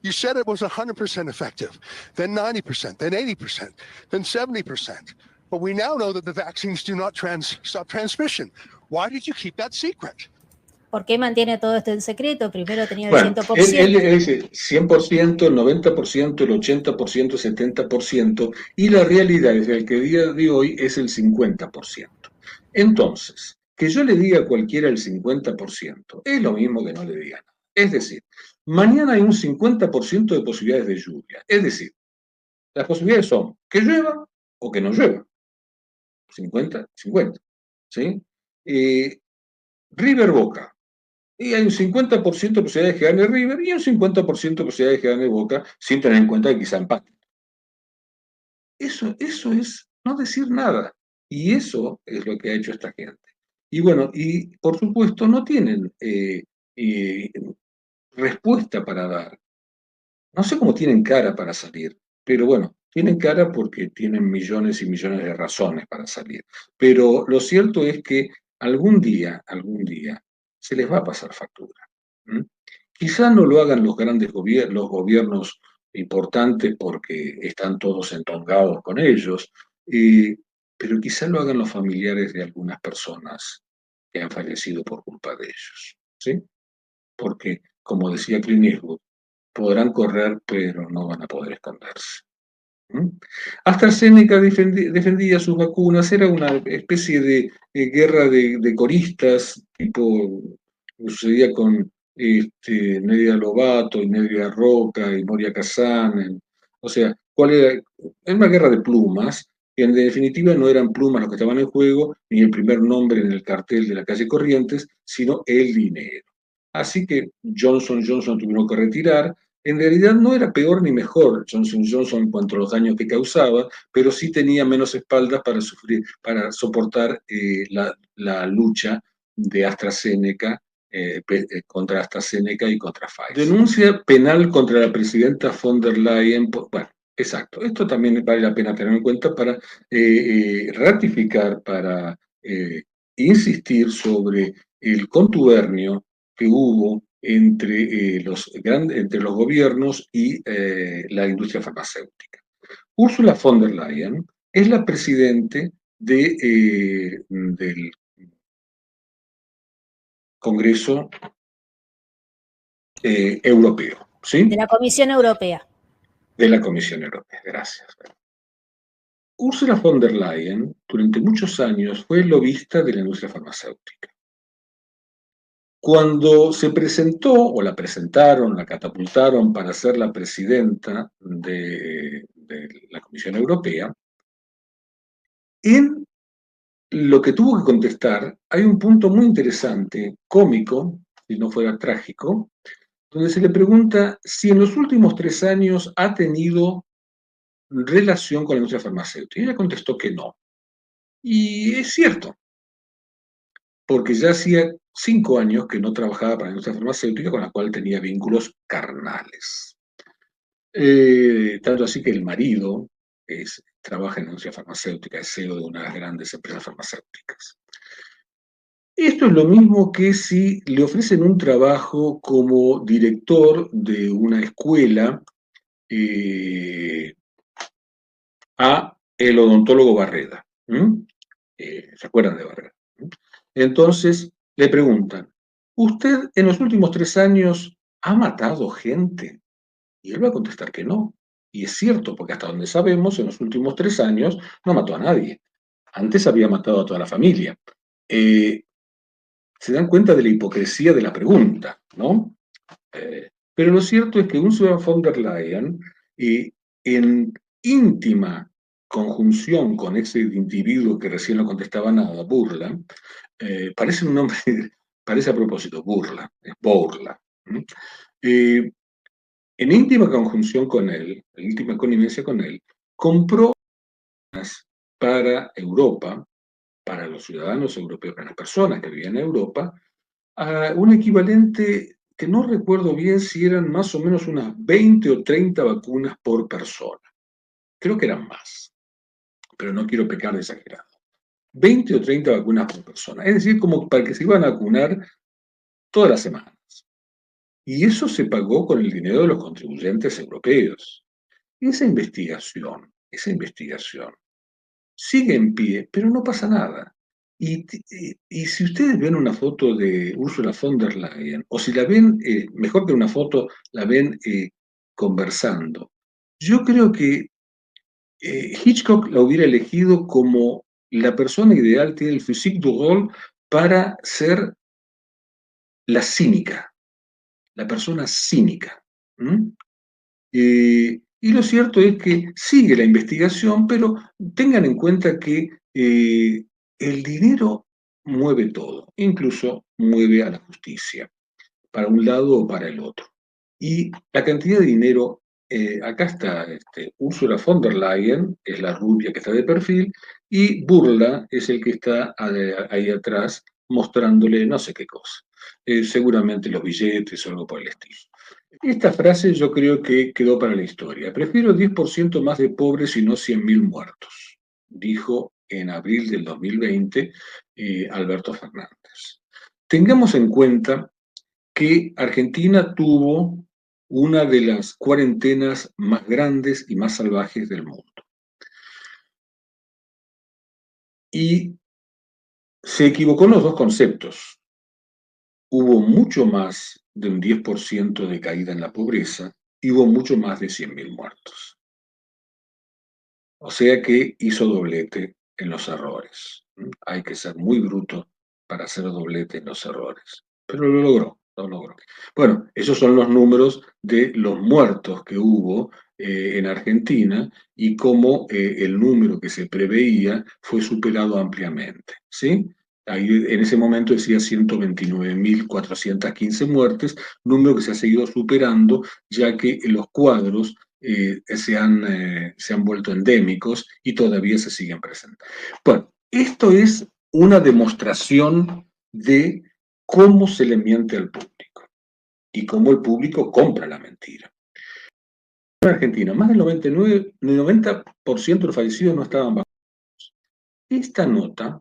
You said it was 100% effective, then 90%, then 80%, then 70%. But we now know that the vaccines do not stop transmission. Why did you keep that secret? ¿Por qué mantiene todo esto en secreto? Primero tenía el bueno, 100%. Él dice 100%, el 90%, el 80%, el 70%, y la realidad es que el día de hoy es el 50%. Entonces, que yo le diga a cualquiera el 50% es lo mismo que no le diga nada. Es decir, mañana hay un 50% de posibilidades de lluvia. Es decir, las posibilidades son que llueva o que no llueva. 50-50. ¿Sí? River Boca. Y hay un 50% de posibilidades de que gane River y un 50% de posibilidades de que gane Boca, sin tener en cuenta que quizá empate. Eso es no decir nada. Y eso es lo que ha hecho esta gente. Y bueno, y por supuesto no tienen respuesta para dar. No sé cómo tienen cara para salir, pero bueno, tienen cara porque tienen millones y millones de razones para salir. Pero lo cierto es que algún día, se les va a pasar factura. ¿Mm? Quizá no lo hagan los grandes gobiernos, los gobiernos importantes porque están todos entongados con ellos, pero quizá lo hagan los familiares de algunas personas que han fallecido por culpa de ellos, ¿sí? Porque, como decía Clint Eastwood, podrán correr, pero no van a poder esconderse. ¿Mm? AstraZeneca defendía sus vacunas, era una especie de guerra de coristas, tipo sucedía con Nedia Lobato y Nedia Roca y Moria Kazan. O sea, ¿cuál era? Era una guerra de plumas, que en definitiva no eran plumas los que estaban en juego, ni el primer nombre en el cartel de la calle Corrientes, sino el dinero. Así que Johnson tuvieron que retirar. En realidad no era peor ni mejor Johnson Johnson en cuanto a los daños que causaba, pero sí tenía menos espaldas para soportar la lucha de AstraZeneca contra AstraZeneca y contra Pfizer. Denuncia penal contra la presidenta von der Leyen. Bueno, exacto. Esto también vale la pena tener en cuenta para ratificar, para insistir sobre el contubernio que hubo entre los gobiernos y la industria farmacéutica. Ursula von der Leyen es la presidente del Congreso Europeo, ¿sí? De la Comisión Europea. De la Comisión Europea, gracias. Ursula von der Leyen durante muchos años fue lobista de la industria farmacéutica. Cuando se presentó, o la presentaron, la catapultaron para ser la presidenta de la Comisión Europea, en lo que tuvo que contestar hay un punto muy interesante, cómico, si no fuera trágico, donde se le pregunta si en los últimos 3 años ha tenido relación con la industria farmacéutica. Y ella contestó que no. Y es cierto, porque ya hacía 5 años que no trabajaba para la industria farmacéutica, con la cual tenía vínculos carnales. Tanto así que el marido trabaja en la industria farmacéutica, es CEO de una de las grandes empresas farmacéuticas. Esto es lo mismo que si le ofrecen un trabajo como director de una escuela a el odontólogo Barreda. ¿Se acuerdan de Barreda? Entonces le preguntan, ¿usted en los últimos 3 años ha matado gente? Y él va a contestar que no. Y es cierto, porque hasta donde sabemos, en los últimos 3 años no mató a nadie. Antes había matado a toda la familia. Se dan cuenta de la hipocresía de la pregunta, ¿no? Pero lo cierto es que Ursula von der Leyen, en íntima conjunción con ese individuo que recién no contestaba nada, Burla, parece un nombre, parece a propósito, Burla, es Bourla. En íntima conjunción con él, en íntima connivencia con él, compró para Europa, para los ciudadanos europeos, para las personas que vivían en Europa, un equivalente que no recuerdo bien si eran más o menos unas 20 o 30 vacunas por persona. Creo que eran más, pero no quiero pecar de exagerado. 20 o 30 vacunas por persona. Es decir, como para que se iban a vacunar todas las semanas. Y eso se pagó con el dinero de los contribuyentes europeos. Esa investigación sigue en pie, pero no pasa nada. Y si ustedes ven una foto de Ursula von der Leyen, o si la ven, mejor que una foto, la ven conversando, yo creo que Hitchcock la hubiera elegido como la persona ideal, tiene el physique du rôle para ser la cínica, la persona cínica. Y lo cierto es que sigue la investigación, pero tengan en cuenta que el dinero mueve todo, incluso mueve a la justicia, para un lado o para el otro. Y la cantidad de dinero, acá está Ursula von der Leyen, es la rubia que está de perfil, y Burla es el que está ahí atrás mostrándole no sé qué cosa, seguramente los billetes o algo por el estilo. Esta frase yo creo que quedó para la historia. Prefiero 10% más de pobres y no 100.000 muertos, dijo en abril del 2020 Alberto Fernández. Tengamos en cuenta que Argentina tuvo una de las cuarentenas más grandes y más salvajes del mundo. Y se equivocó en los dos conceptos. Hubo mucho más de un 10% de caída en la pobreza y hubo mucho más de 100.000 muertos. O sea que hizo doblete en los errores. Hay que ser muy bruto para hacer doblete en los errores. Pero lo logró. Bueno, esos son los números de los muertos que hubo en Argentina y cómo el número que se preveía fue superado ampliamente, ¿sí? Ahí en ese momento decía 129.415 muertes, número que se ha seguido superando, ya que los cuadros se han vuelto endémicos y todavía se siguen presentando. Bueno, esto es una demostración de cómo se le miente al público y cómo el público compra la mentira. En Argentina, más del 90% de los fallecidos no estaban vacunados. Esta nota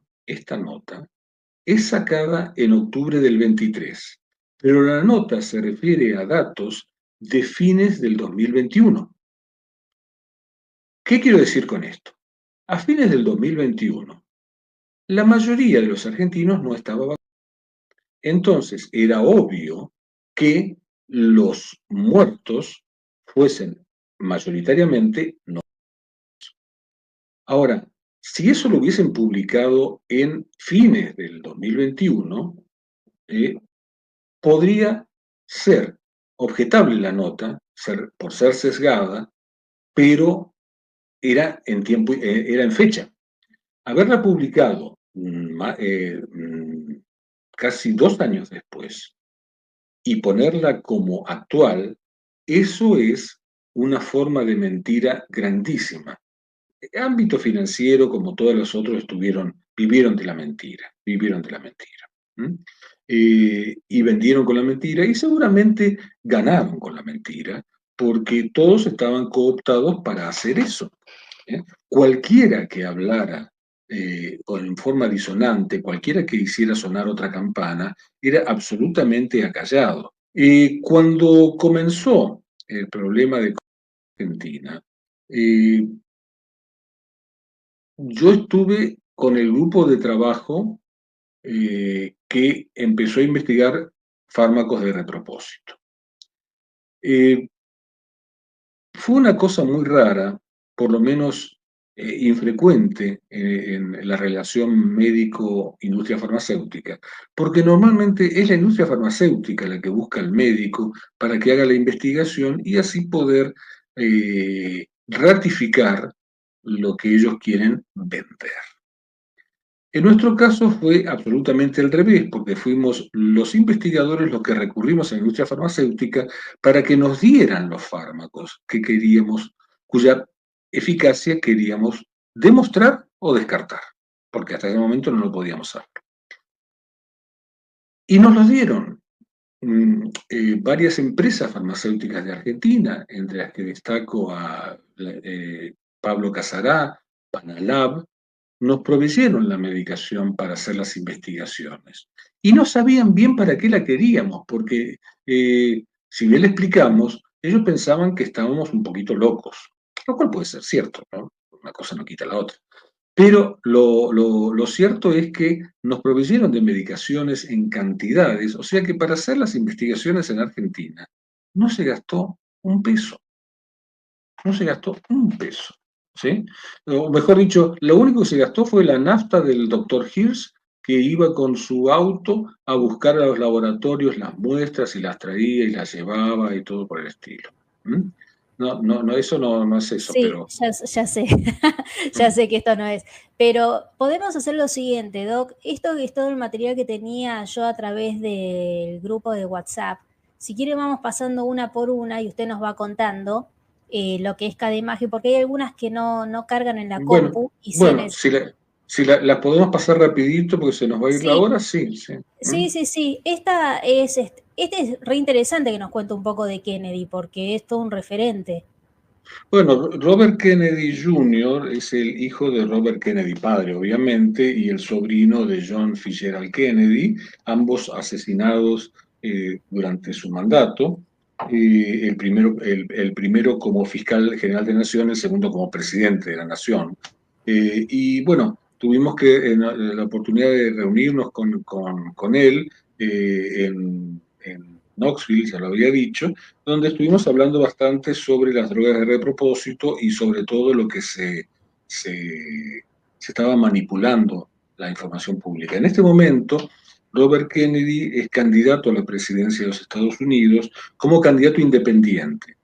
es sacada en octubre del 23, pero la nota se refiere a datos de fines del 2021. ¿Qué quiero decir con esto? A fines del 2021, la mayoría de los argentinos no estaba vacunada. Entonces, era obvio que los muertos fuesen mayoritariamente no. Ahora, si eso lo hubiesen publicado en fines del 2021, podría ser objetable la nota, por ser sesgada, pero era en fecha. Haberla publicado casi 2 años después y ponerla como actual, eso es una forma de mentira grandísima. El ámbito financiero, como todos los otros, vivieron de la mentira. Y vendieron con la mentira y seguramente ganaron con la mentira, porque todos estaban cooptados para hacer eso. Cualquiera que hablara en forma disonante, cualquiera que hiciera sonar otra campana, era absolutamente acallado. Cuando comenzó el problema de Argentina, yo estuve con el grupo de trabajo que empezó a investigar fármacos de retropósito. Fue una cosa muy rara, por lo menos infrecuente en la relación médico-industria farmacéutica, porque normalmente es la industria farmacéutica la que busca al médico para que haga la investigación y así poder ratificar lo que ellos quieren vender. En nuestro caso fue absolutamente al revés, porque fuimos los investigadores los que recurrimos a la industria farmacéutica para que nos dieran los fármacos que queríamos, cuya eficacia queríamos demostrar o descartar, porque hasta ese momento no lo podíamos hacer. Y nos los dieron varias empresas farmacéuticas de Argentina, entre las que destaco a Pablo Casará, Panalab, nos proveyeron la medicación para hacer las investigaciones. Y no sabían bien para qué la queríamos, porque si bien le explicamos, ellos pensaban que estábamos un poquito locos, lo cual puede ser cierto, ¿no? Una cosa no quita la otra. Pero lo cierto es que nos proveyeron de medicaciones en cantidades, o sea que para hacer las investigaciones en Argentina no se gastó un peso. No se gastó un peso. ¿Sí? O mejor dicho, lo único que se gastó fue la nafta del doctor Hirsch, que iba con su auto a buscar a los laboratorios las muestras y las traía y las llevaba y todo por el estilo. No, eso no es eso. Sí, pero... ya sé, ya sé que esto no es. Pero podemos hacer lo siguiente, Doc. Esto es todo el material que tenía yo a través del grupo de WhatsApp. Si quiere vamos pasando una por una y usted nos va contando lo que es cada imagen, porque hay algunas que no cargan en la compu. Bueno, si la podemos pasar rapidito porque se nos va a ir la hora, sí. Sí. Esta es este es re interesante que nos cuente un poco de Kennedy, porque es todo un referente. Bueno, Robert Kennedy Jr. es el hijo de Robert Kennedy padre, obviamente, y el sobrino de John Fitzgerald Kennedy, ambos asesinados durante su mandato. El primero como fiscal general de Nación, el segundo como presidente de la Nación. Y bueno, tuvimos la oportunidad de reunirnos con él en Knoxville, ya lo había dicho, donde estuvimos hablando bastante sobre las drogas de repropósito y sobre todo lo que se estaba manipulando la información pública. En este momento, Robert Kennedy es candidato a la presidencia de los Estados Unidos como candidato independiente,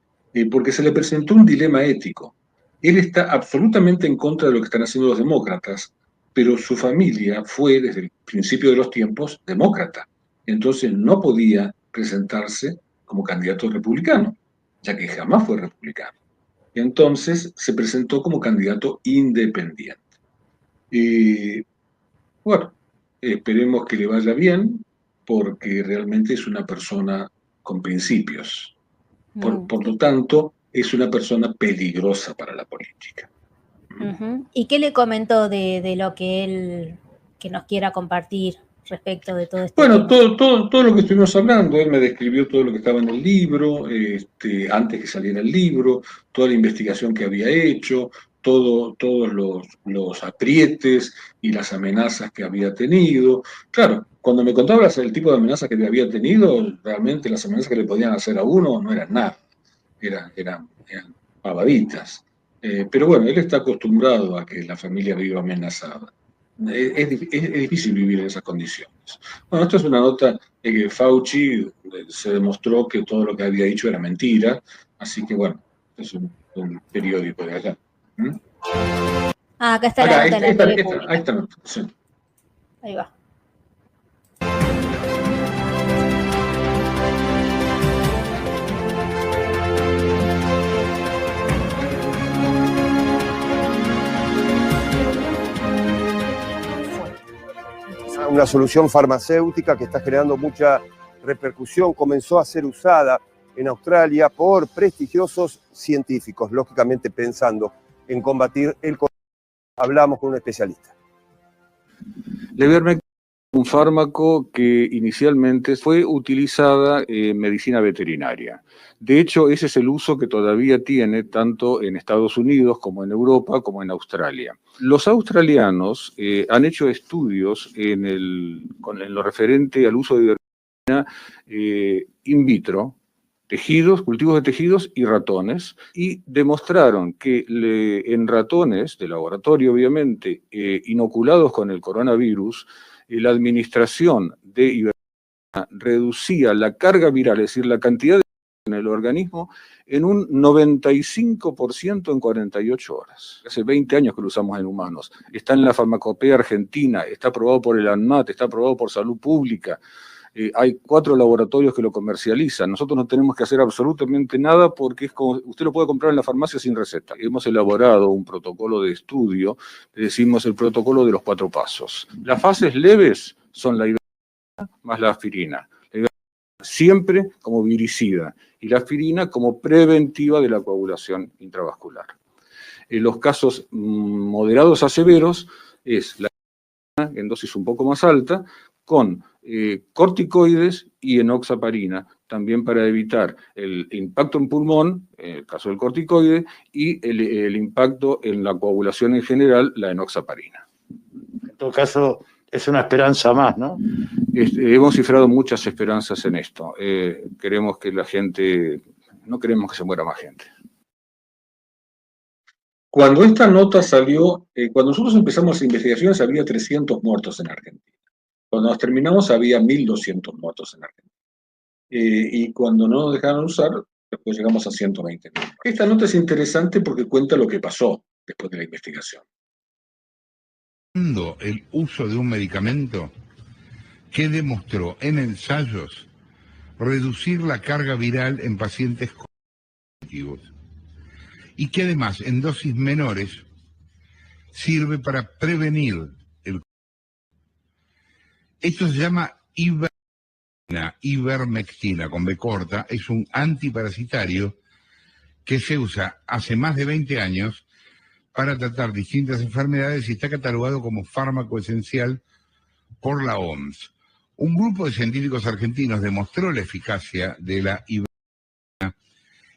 porque se le presentó un dilema ético. Él está absolutamente en contra de lo que están haciendo los demócratas, pero su familia fue desde el principio de los tiempos demócrata. Entonces no podía presentarse como candidato republicano, ya que jamás fue republicano. Entonces se presentó como candidato independiente. Bueno, esperemos que le vaya bien, porque realmente es una persona con principios. Por lo tanto, es una persona peligrosa para la política. ¿Y qué le comentó de lo que él que nos quiera compartir respecto de todo esto? Bueno, todo lo que estuvimos hablando, él me describió todo lo que estaba en el libro, antes que saliera el libro, toda la investigación que había hecho, todos los aprietes y las amenazas que había tenido. Claro, cuando me contabas el tipo de amenazas que había tenido, realmente las amenazas que le podían hacer a uno no eran nada, eran pavaditas. Pero bueno, él está acostumbrado a que la familia viva amenazada. Es difícil vivir en esas condiciones. Bueno, esto es una nota de que Fauci se demostró que todo lo que había dicho era mentira, así que bueno, es un periódico de allá. Acá está la nota de la TV pública. Ahí está la nota, sí. Ahí va. Una solución farmacéutica que está generando mucha repercusión, comenzó a ser usada en Australia por prestigiosos científicos, lógicamente pensando en combatir el coronavirus. Hablamos con un especialista. Levermectin es un fármaco que inicialmente fue utilizada en medicina veterinaria. De hecho, ese es el uso que todavía tiene tanto en Estados Unidos como en Europa como en Australia. Los australianos han hecho estudios en lo referente al uso de ivermectina in vitro, tejidos, cultivos de tejidos y ratones, y demostraron que en ratones de laboratorio, obviamente, inoculados con el coronavirus, la administración de ivermectina reducía la carga viral, es decir, la cantidad de en el organismo, en un 95% en 48 horas. Hace 20 años que lo usamos en humanos. Está en la farmacopea argentina, está aprobado por el ANMAT, está aprobado por Salud Pública. Hay 4 laboratorios que lo comercializan. Nosotros no tenemos que hacer absolutamente nada porque es como, usted lo puede comprar en la farmacia sin receta. Hemos elaborado un protocolo de estudio, le decimos el protocolo de los 4 pasos. Las fases leves son la ivermectina más la aspirina. La ivermectina siempre como viricida y la aspirina como preventiva de la coagulación intravascular. En los casos moderados a severos es la aspirina en dosis un poco más alta con corticoides y enoxaparina, también para evitar el impacto en pulmón, en el caso del corticoide, y el impacto en la coagulación en general, la enoxaparina. En todo caso, es una esperanza más, ¿no? Hemos cifrado muchas esperanzas en esto. Queremos que la gente, no queremos que se muera más gente. Cuando esta nota salió, cuando nosotros empezamos las investigaciones había 300 muertos en Argentina. Cuando nos terminamos había 1.200 muertos en Argentina. Y cuando no nos dejaron usar, después llegamos a 120.000. Esta nota es interesante porque cuenta lo que pasó después de la investigación. El uso de un medicamento que demostró en ensayos reducir la carga viral en pacientes positivos y que además en dosis menores sirve para prevenir el. Esto se llama ivermectina. ivermectina con B corta es un antiparasitario que se usa hace más de 20 años para tratar distintas enfermedades y está catalogado como fármaco esencial por la OMS. Un grupo de científicos argentinos demostró la eficacia de la ivermectina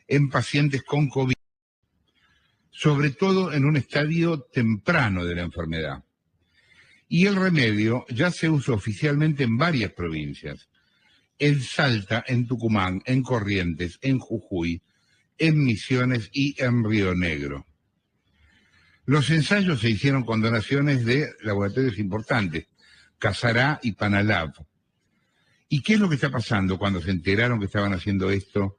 en pacientes con COVID, sobre todo en un estadio temprano de la enfermedad. Y el remedio ya se usa oficialmente en varias provincias: en Salta, en Tucumán, en Corrientes, en Jujuy, en Misiones y en Río Negro. Los ensayos se hicieron con donaciones de laboratorios importantes, Casará y Panalab. ¿Y qué es lo que está pasando cuando se enteraron que estaban haciendo esto,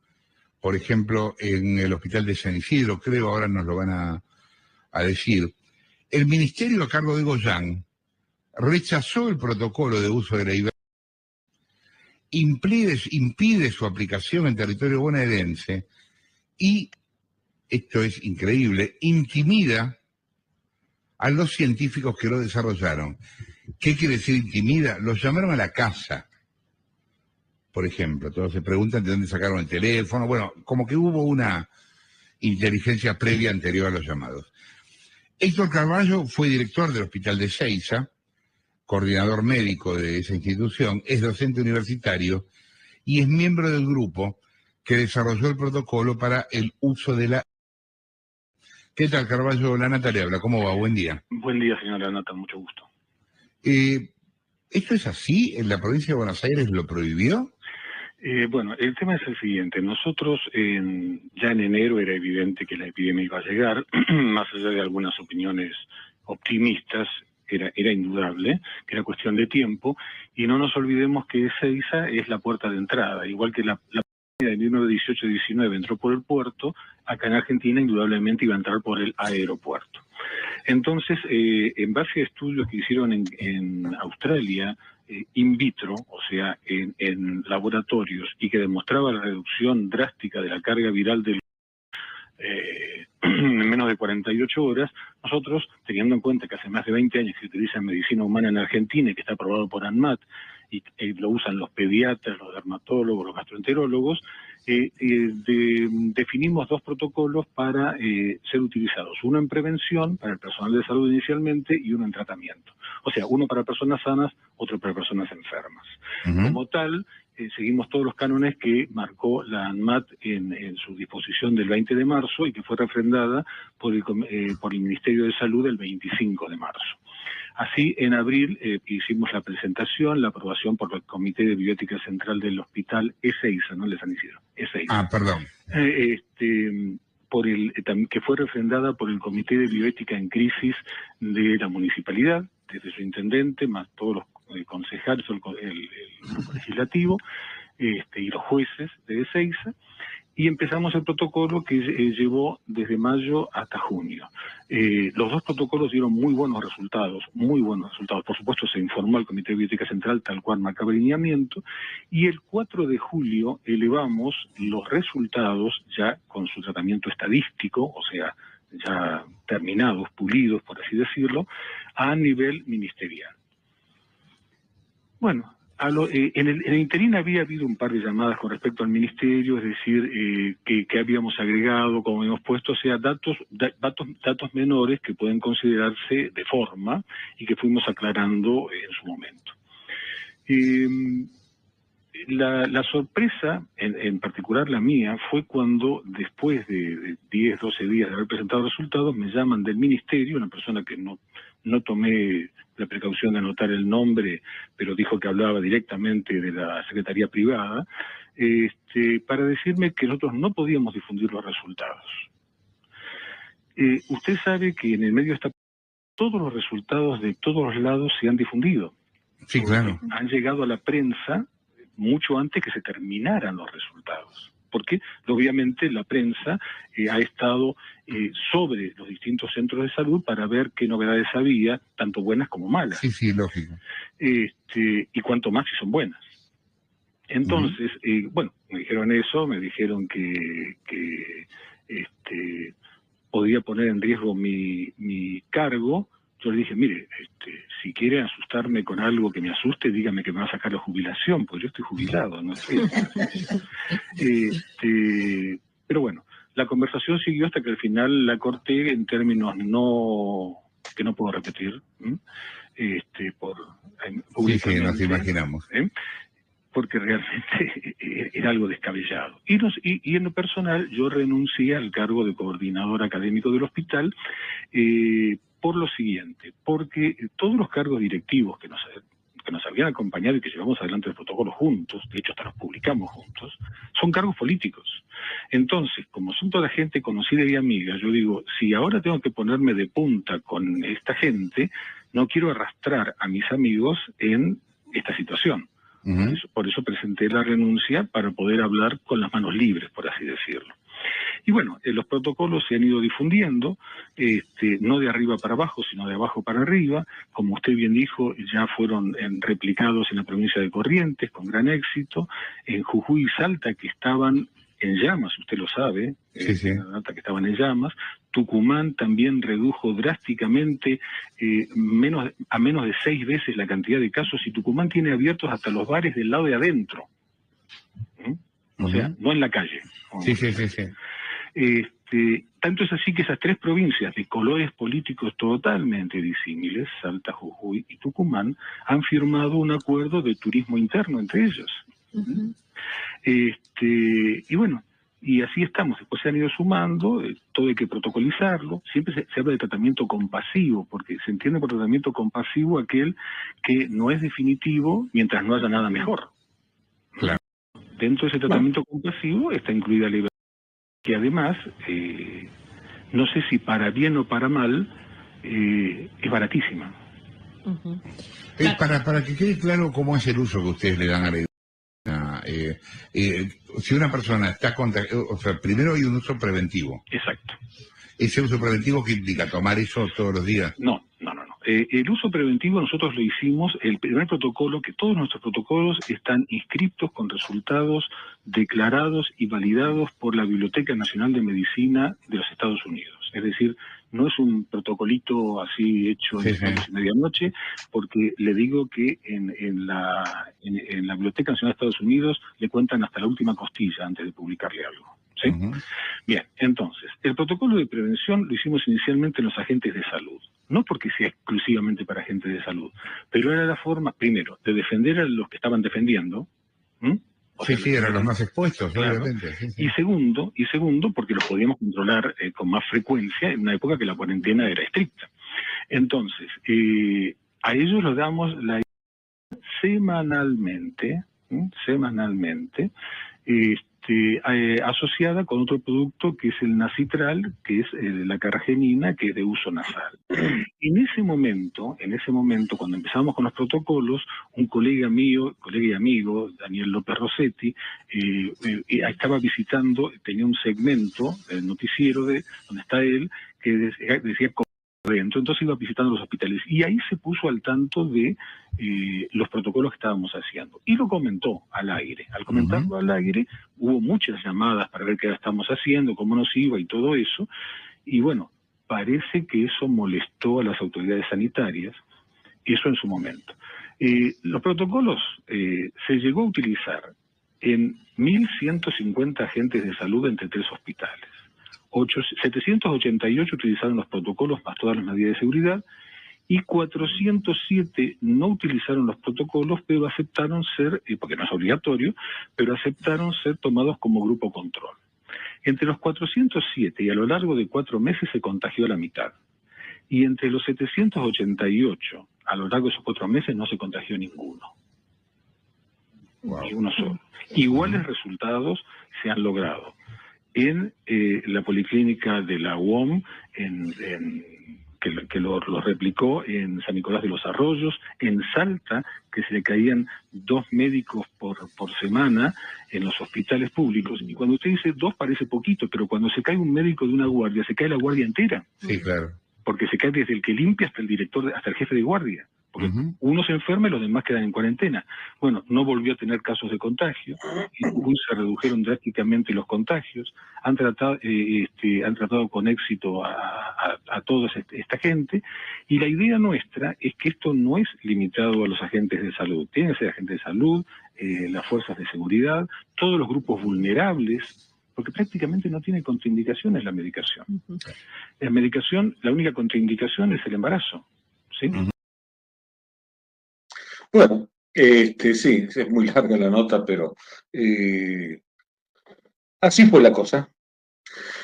por ejemplo, en el hospital de San Isidro? Creo, ahora nos lo van a decir. El ministerio a cargo de Goyán rechazó el protocolo de uso de la ivermectina, impide su aplicación en territorio bonaerense y, esto es increíble, intimida a los científicos que lo desarrollaron. ¿Qué quiere decir intimida? Los llamaron a la casa, por ejemplo. Todos se preguntan de dónde sacaron el teléfono. Bueno, como que hubo una inteligencia previa anterior a los llamados. Héctor Carballo fue director del Hospital de Seiza, coordinador médico de esa institución, es docente universitario y es miembro del grupo que desarrolló el protocolo para el uso de la... ¿Qué tal, Carballo? La Nata le habla. ¿Cómo va? Buen día. Buen día, señora Nata, mucho gusto. ¿Esto es así? ¿En la provincia de Buenos Aires lo prohibió? Bueno, el tema es el siguiente. Nosotros ya en enero era evidente que la epidemia iba a llegar, más allá de algunas opiniones optimistas, era indudable, que era cuestión de tiempo, y no nos olvidemos que Ezeiza es la puerta de entrada, igual que la pandemia de 1918-19 entró por el puerto, acá en Argentina indudablemente iba a entrar por el aeropuerto. Entonces, en base a estudios que hicieron en Australia, in vitro, o sea, en laboratorios, y que demostraba la reducción drástica de la carga viral del en menos de 48 horas, nosotros, teniendo en cuenta que hace más de 20 años que se utiliza en medicina humana en Argentina y que está aprobado por ANMAT, y lo usan los pediatras, los dermatólogos, los gastroenterólogos, definimos dos protocolos para ser utilizados. Uno en prevención, para el personal de salud inicialmente, y uno en tratamiento. O sea, uno para personas sanas, otro para personas enfermas. Como tal, seguimos todos los cánones que marcó la ANMAT en su disposición del 20 de marzo y que fue refrendada por el Ministerio de Salud el 25 de marzo. Así, en abril hicimos la presentación, la aprobación por el Comité de Bioética Central del Hospital Ezeiza, no de San Isidro, Ezeiza. Ah, perdón. Que fue refrendada por el Comité de Bioética en Crisis de la Municipalidad, desde su intendente, más todos los concejales, el grupo legislativo, y los jueces de Ezeiza, y empezamos el protocolo que llevó desde mayo hasta junio. Los dos protocolos dieron muy buenos resultados, muy buenos resultados. Por supuesto, se informó al Comité de Bioética Central tal cual marcaba el lineamiento, y el 4 de julio elevamos los resultados ya con su tratamiento estadístico, o sea, ya terminados, pulidos, por así decirlo, a nivel ministerial. Bueno, en el interín había habido un par de llamadas con respecto al ministerio, es decir, que habíamos agregado, como hemos puesto, o sea, datos menores que pueden considerarse de forma y que fuimos aclarando en su momento. La sorpresa, en particular la mía, fue cuando después de 10, 12 días de haber presentado resultados, me llaman del ministerio, una persona que no tomé la precaución de anotar el nombre, pero dijo que hablaba directamente de la Secretaría Privada, para decirme que nosotros no podíamos difundir los resultados. Usted sabe que en el medio está todos los resultados de todos los lados se han difundido. Sí, claro. Han llegado a la prensa mucho antes que se terminaran los resultados. Porque, obviamente, la prensa ha estado sobre los distintos centros de salud para ver qué novedades había, tanto buenas como malas. Sí, sí, lógico. Y cuanto más si son buenas. Entonces, bueno, me dijeron eso, me dijeron que podía poner en riesgo mi cargo. Yo le dije, mire, si quiere asustarme con algo que me asuste, dígame que me va a sacar la jubilación, porque yo estoy jubilado, no estoy. Pero bueno, la conversación siguió hasta que al final la corté en términos que no puedo repetir, Sí, nos imaginamos. Porque realmente era algo descabellado. Y en lo personal, yo renuncié al cargo de coordinador académico del hospital por lo siguiente, porque todos los cargos directivos que nos habían acompañado y que llevamos adelante el protocolo juntos, de hecho hasta los publicamos juntos, son cargos políticos. Entonces, como son toda gente conocida y amiga, yo digo, si ahora tengo que ponerme de punta con esta gente, no quiero arrastrar a mis amigos en esta situación. Por eso presenté la renuncia, para poder hablar con las manos libres, por así decirlo. Y bueno, los protocolos se han ido difundiendo, no de arriba para abajo, sino de abajo para arriba. Como usted bien dijo, ya fueron replicados en la provincia de Corrientes con gran éxito, en Jujuy y Salta, que estaban en llamas, usted lo sabe, que estaban en llamas. Tucumán también redujo drásticamente a menos de 6 veces la cantidad de casos, y Tucumán tiene abiertos hasta los bares del lado de adentro. O sea, no en la calle. Tanto es así que esas 3 provincias de colores políticos totalmente disímiles, Salta, Jujuy y Tucumán, han firmado un acuerdo de turismo interno entre ellos. Y bueno, y así estamos. Después se han ido sumando, todo hay que protocolizarlo. Siempre se habla de tratamiento compasivo, porque se entiende por tratamiento compasivo aquel que no es definitivo mientras no haya nada mejor. Claro. Dentro de ese tratamiento compasivo está incluida la libertad, que además, no sé si para bien o para mal, es baratísima. Para que quede claro cómo es el uso que ustedes le dan a la idea. Si una persona está contagiada, o sea, primero hay un uso preventivo. Exacto. ¿Ese uso preventivo qué implica? ¿Tomar eso todos los días? No. El uso preventivo nosotros lo hicimos, el primer protocolo, que todos nuestros protocolos están inscriptos con resultados declarados y validados por la Biblioteca Nacional de Medicina de los Estados Unidos. Es decir, no es un protocolito así hecho en medianoche, porque le digo que en la Biblioteca Nacional de Estados Unidos le cuentan hasta la última costilla antes de publicarle algo. ¿Sí? Bien, entonces, el protocolo de prevención lo hicimos inicialmente en los agentes de salud. No porque sea exclusivamente para agentes de salud, pero era la forma, primero, de defender a los que estaban defendiendo. Eran los más expuestos, claro. Obviamente. Y segundo, porque los podíamos controlar con más frecuencia en una época que la cuarentena era estricta. Entonces, a ellos los damos la semanalmente, asociada con otro producto que es el nacitral, que es la cargenina, que es de uso nasal. En ese momento, cuando empezamos con los protocolos, un colega y amigo, Daniel López Rossetti, estaba visitando, tenía un segmento, el noticiero donde está él, que decía dentro, entonces iba visitando los hospitales y ahí se puso al tanto de los protocolos que estábamos haciendo y lo comentó al aire. Al comentarlo al aire hubo muchas llamadas para ver qué estamos haciendo, cómo nos iba y todo eso, y bueno, parece que eso molestó a las autoridades sanitarias, eso en su momento. Los protocolos se llegó a utilizar en 1.150 agentes de salud entre 3 hospitales. 788 utilizaron los protocolos más todas las medidas de seguridad y 407 no utilizaron los protocolos, pero aceptaron ser, porque no es obligatorio, pero aceptaron ser tomados como grupo control. Entre los 407 y a lo largo de 4 meses se contagió la mitad. Y entre los 788 a lo largo de esos 4 meses no se contagió ninguno. Ni uno solo. Iguales resultados se han logrado en la policlínica de la UOM, que lo replicó en San Nicolás de los Arroyos, en Salta, que se le caían 2 médicos por semana en los hospitales públicos. Y cuando usted dice 2 parece poquito, pero cuando se cae un médico de una guardia, se cae la guardia entera. Sí, claro. Porque se cae desde el que limpia hasta el director, hasta el jefe de guardia. porque uno se enferma y los demás quedan en cuarentena. Bueno, no volvió a tener casos de contagio, en Jujuy se redujeron drásticamente los contagios, han tratado con éxito a toda esta gente, y la idea nuestra es que esto no es limitado a los agentes de salud, tienen que ser agentes de salud, las fuerzas de seguridad, todos los grupos vulnerables, porque prácticamente no tiene contraindicaciones la medicación. La medicación, la única contraindicación es el embarazo, ¿sí? Bueno, sí, es muy larga la nota, pero así fue la cosa.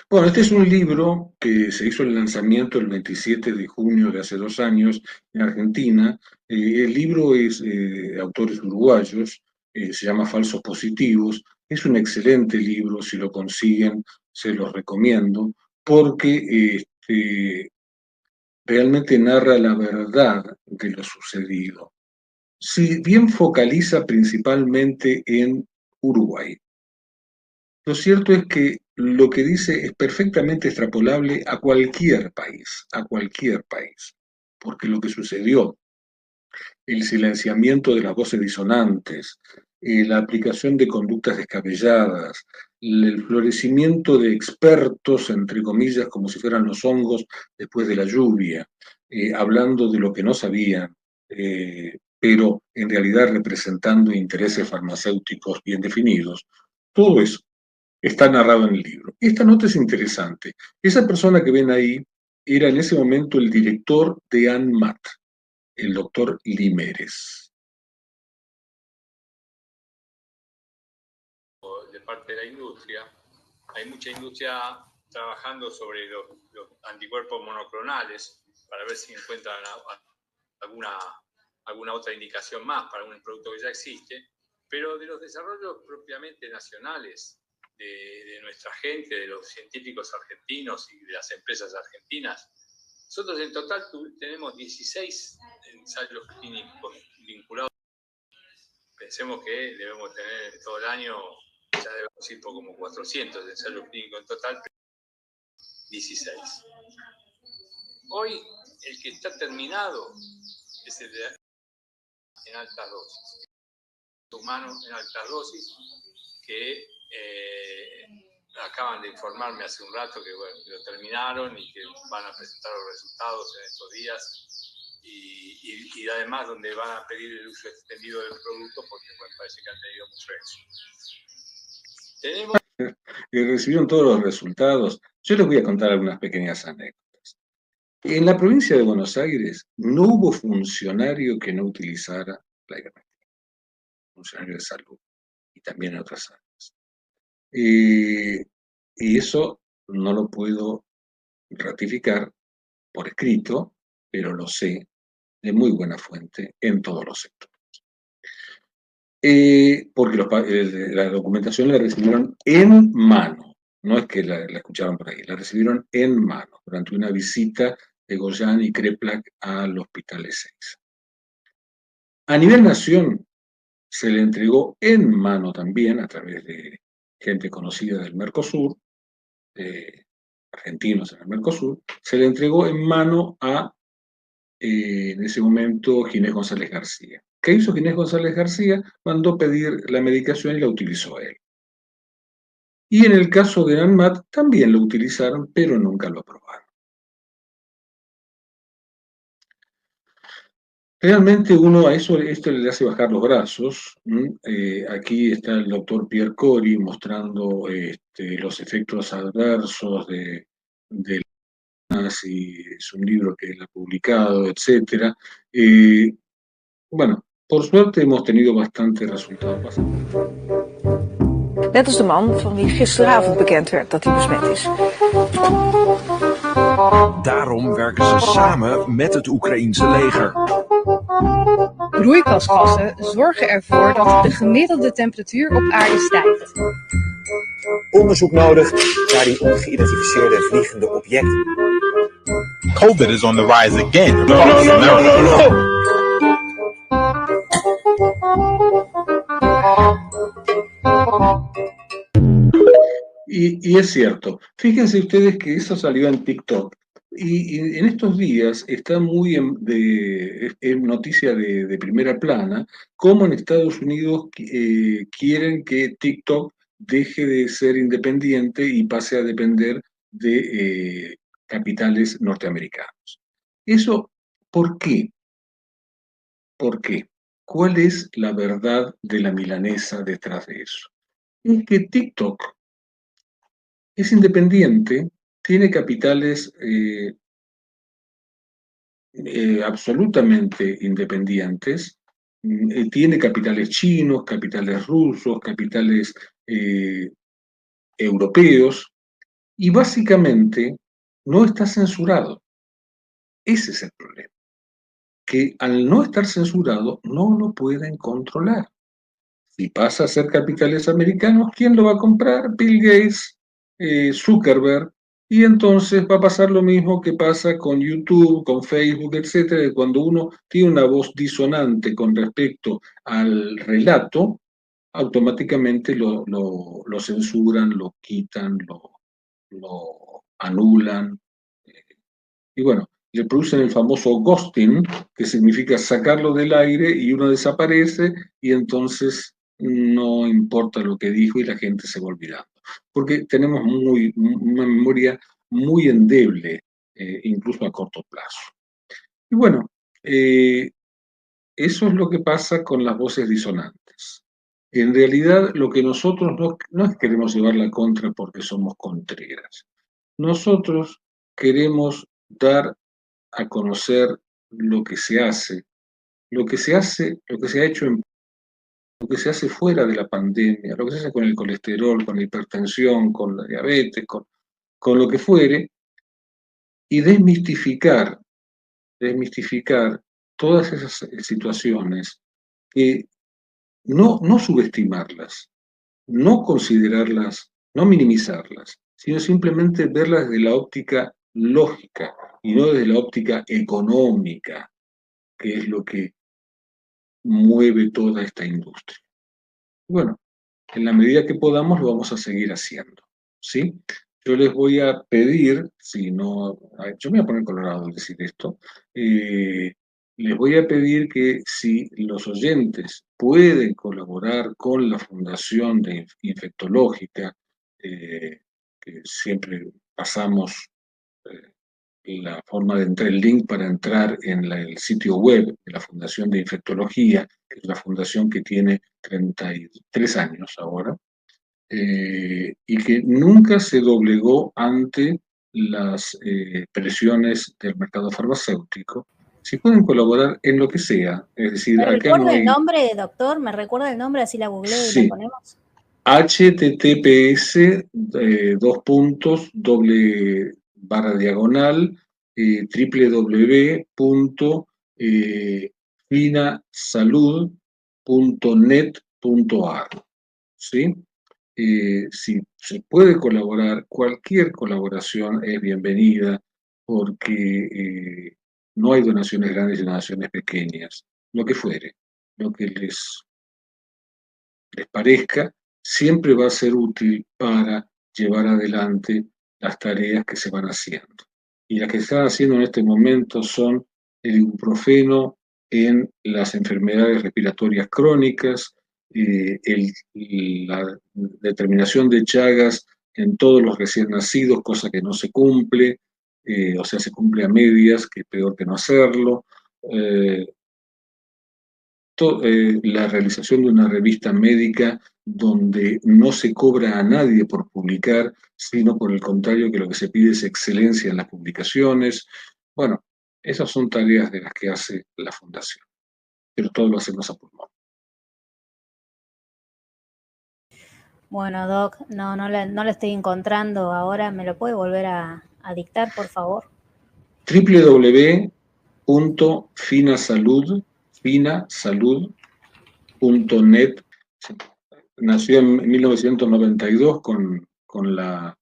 Bueno, este es un libro que se hizo el lanzamiento el 27 de junio de hace 2 años en Argentina. El libro es de autores uruguayos, se llama Falsos Positivos. Es un excelente libro, si lo consiguen, se los recomiendo, porque realmente narra la verdad de lo sucedido. Si bien focaliza principalmente en Uruguay, lo cierto es que lo que dice es perfectamente extrapolable a cualquier país, porque lo que sucedió, el silenciamiento de las voces disonantes, la aplicación de conductas descabelladas, el florecimiento de expertos, entre comillas, como si fueran los hongos después de la lluvia, hablando de lo que no sabían, pero en realidad representando intereses farmacéuticos bien definidos. Todo eso está narrado en el libro. Esta nota es interesante. Esa persona que ven ahí era en ese momento el director de ANMAT, el doctor Limeres. De parte de la industria, hay mucha industria trabajando sobre los anticuerpos monoclonales para ver si encuentran alguna otra indicación más para un producto que ya existe, pero de los desarrollos propiamente nacionales de nuestra gente, de los científicos argentinos y de las empresas argentinas, nosotros en total tenemos 16 ensayos clínicos vinculados. Pensemos que debemos tener todo el año, ya debemos ir por como 400 ensayos clínicos en total, 16. Hoy el que está terminado es el en altas dosis, humano en altas dosis, que acaban de informarme hace un rato que, bueno, que lo terminaron y que van a presentar los resultados en estos días y además donde van a pedir el uso extendido del producto porque, bueno, parece que han tenido mucho éxito. Tenemos... recibieron todos los resultados. Yo les voy a contar algunas pequeñas anécdotas. En la provincia de Buenos Aires no hubo funcionario que no utilizara la ivermectina, funcionario de salud y también en otras áreas. Y eso no lo puedo ratificar por escrito, pero lo sé de muy buena fuente en todos los sectores. Porque la documentación la recibieron en mano, no es que la escucharon por ahí, la recibieron en mano durante una visita de Goyan y Kreplak al Hospital E6. A nivel nación se le entregó en mano también a través de gente conocida del Mercosur, argentinos en el Mercosur, se le entregó en mano a, en ese momento, Ginés González García. ¿Qué hizo Ginés González García? Mandó pedir la medicación y la utilizó él. Y en el caso de ANMAT también lo utilizaron, pero nunca lo aprobaron. Realmente uno a esto le hace bajar los brazos. Aquí está el doctor Pierre Cori mostrando los efectos adversos de y es un libro que él ha publicado, etc. Bueno, por suerte hemos tenido bastantes resultados. Net als de man van wie gisteravond bekend werd dat hij besmet is. Daarom werken ze samen met het Oekraïense leger. Broeikasgassen zorgen ervoor dat de gemiddelde temperatuur op aarde stijgt. Onderzoek nodig naar die ongeïdentificeerde vliegende objecten. COVID is on the rise again. Y es cierto, fíjense ustedes que eso salió en TikTok. Y en estos días está muy en noticia de primera plana cómo en Estados Unidos quieren que TikTok deje de ser independiente y pase a depender de capitales norteamericanos. ¿Eso por qué? ¿Por qué? ¿Cuál es la verdad de la milanesa detrás de eso? Es que TikTok es independiente, tiene capitales absolutamente independientes, tiene capitales chinos, capitales rusos, capitales europeos, y básicamente no está censurado. Ese es el problema, que al no estar censurado no lo pueden controlar. Si pasa a ser capitales americanos, ¿quién lo va a comprar? Bill Gates, Zuckerberg, y entonces va a pasar lo mismo que pasa con YouTube, con Facebook, etcétera, que cuando uno tiene una voz disonante con respecto al relato, automáticamente lo censuran, lo quitan, lo anulan. Y bueno, le producen el famoso ghosting, que significa sacarlo del aire y uno desaparece y entonces no importa lo que dijo y la gente se va olvidando. Porque tenemos una memoria muy endeble, incluso a corto plazo. Y bueno, eso es lo que pasa con las voces disonantes. En realidad, lo que nosotros no es que queremos llevar la contra porque somos contreras. Nosotros queremos dar a conocer lo que se hace, lo que se ha hecho lo que se hace fuera de la pandemia, lo que se hace con el colesterol, con la hipertensión, con la diabetes, con lo que fuere, y desmistificar todas esas situaciones, que no subestimarlas, no considerarlas, no minimizarlas, sino simplemente verlas desde la óptica lógica y no desde la óptica económica, que es lo que mueve toda esta industria. Bueno, en la medida que podamos lo vamos a seguir haciendo, ¿sí? Yo les voy a pedir, si no, yo me voy a poner colorado al decir esto, les voy a pedir que si los oyentes pueden colaborar con la Fundación de Infectológica, que siempre pasamos la forma de entrar, el link para entrar en el sitio web de la Fundación de Infectología, que es una fundación que tiene 33 años ahora, y que nunca se doblegó ante las presiones del mercado farmacéutico. Si pueden colaborar en lo que sea, es decir, ¿Me acá recuerda no hay... el nombre, doctor? ¿Me recuerda el nombre? Así la googleo y Sí. la ponemos. https www.finasalud.net.ar, ¿sí? Si se puede colaborar, cualquier colaboración es bienvenida, porque no hay donaciones grandes y donaciones pequeñas, lo que fuere, lo que les parezca, siempre va a ser útil para llevar adelante las tareas que se van haciendo. Y las que se están haciendo en este momento son el ibuprofeno en las enfermedades respiratorias crónicas, la determinación de Chagas en todos los recién nacidos, cosa que no se cumple, o sea, se cumple a medias, que es peor que no hacerlo. La realización de una revista médica donde no se cobra a nadie por publicar, sino por el contrario, que lo que se pide es excelencia en las publicaciones. Bueno, esas son tareas de las que hace la Fundación, pero todo lo hacemos a pulmón. Bueno, Doc, no lo estoy encontrando ahora. ¿Me lo puede volver a dictar, por favor? www.finasalud.net. Nació en 1992 con la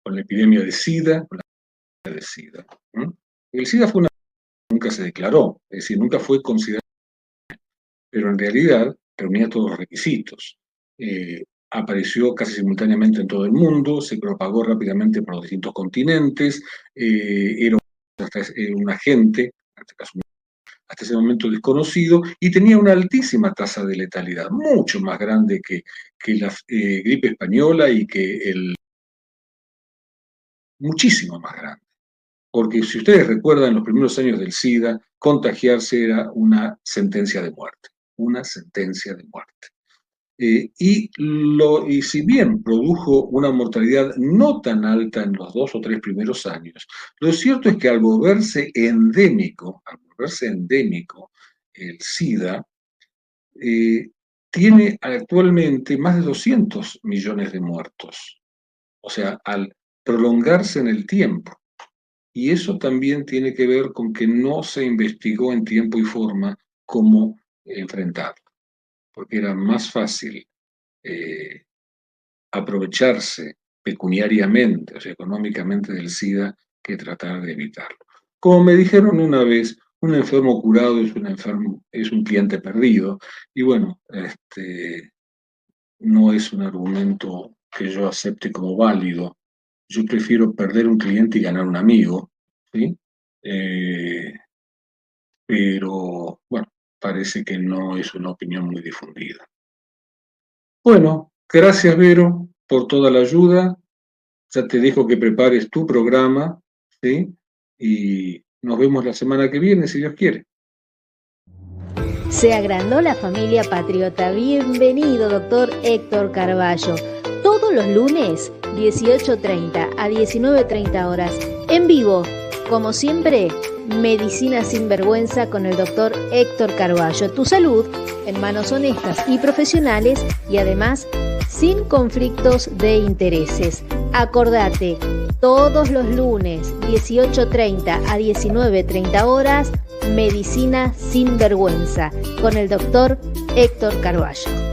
epidemia de SIDA. El SIDA fue una que nunca se declaró, es decir, nunca fue considerada, pero en realidad reunía todos los requisitos. Apareció casi simultáneamente en todo el mundo, se propagó rápidamente por los distintos continentes, era un agente, en este caso hasta ese momento desconocido, y tenía una altísima tasa de letalidad, mucho más grande que la gripe española y muchísimo más grande. Porque si ustedes recuerdan, en los primeros años del SIDA, contagiarse era una sentencia de muerte, una sentencia de muerte. Y si bien produjo una mortalidad no tan alta en los 2 o 3 primeros años, lo cierto es que al volverse endémico, el SIDA tiene actualmente más de 200 millones de muertos. O sea, al prolongarse en el tiempo. Y eso también tiene que ver con que no se investigó en tiempo y forma cómo enfrentarlo. Porque era más fácil aprovecharse pecuniariamente, o sea, económicamente del SIDA, que tratar de evitarlo. Como me dijeron una vez, un enfermo curado es un cliente perdido, y bueno, no es un argumento que yo acepte como válido. Yo prefiero perder un cliente y ganar un amigo, ¿sí? Pero, bueno, parece que no es una opinión muy difundida. Bueno, gracias, Vero, por toda la ayuda. Ya te dejo que prepares tu programa, ¿sí? Y nos vemos la semana que viene, si Dios quiere. Se agrandó la familia patriota. Bienvenido, doctor Héctor Carballo. Todos los lunes, 18:30 a 19:30 horas, en vivo, como siempre, Medicina sin Vergüenza con el doctor Héctor Carballo. Tu salud en manos honestas y profesionales y además sin conflictos de intereses. Acordate, todos los lunes, 18:30 a 19:30 horas, Medicina sin Vergüenza con el doctor Héctor Carballo.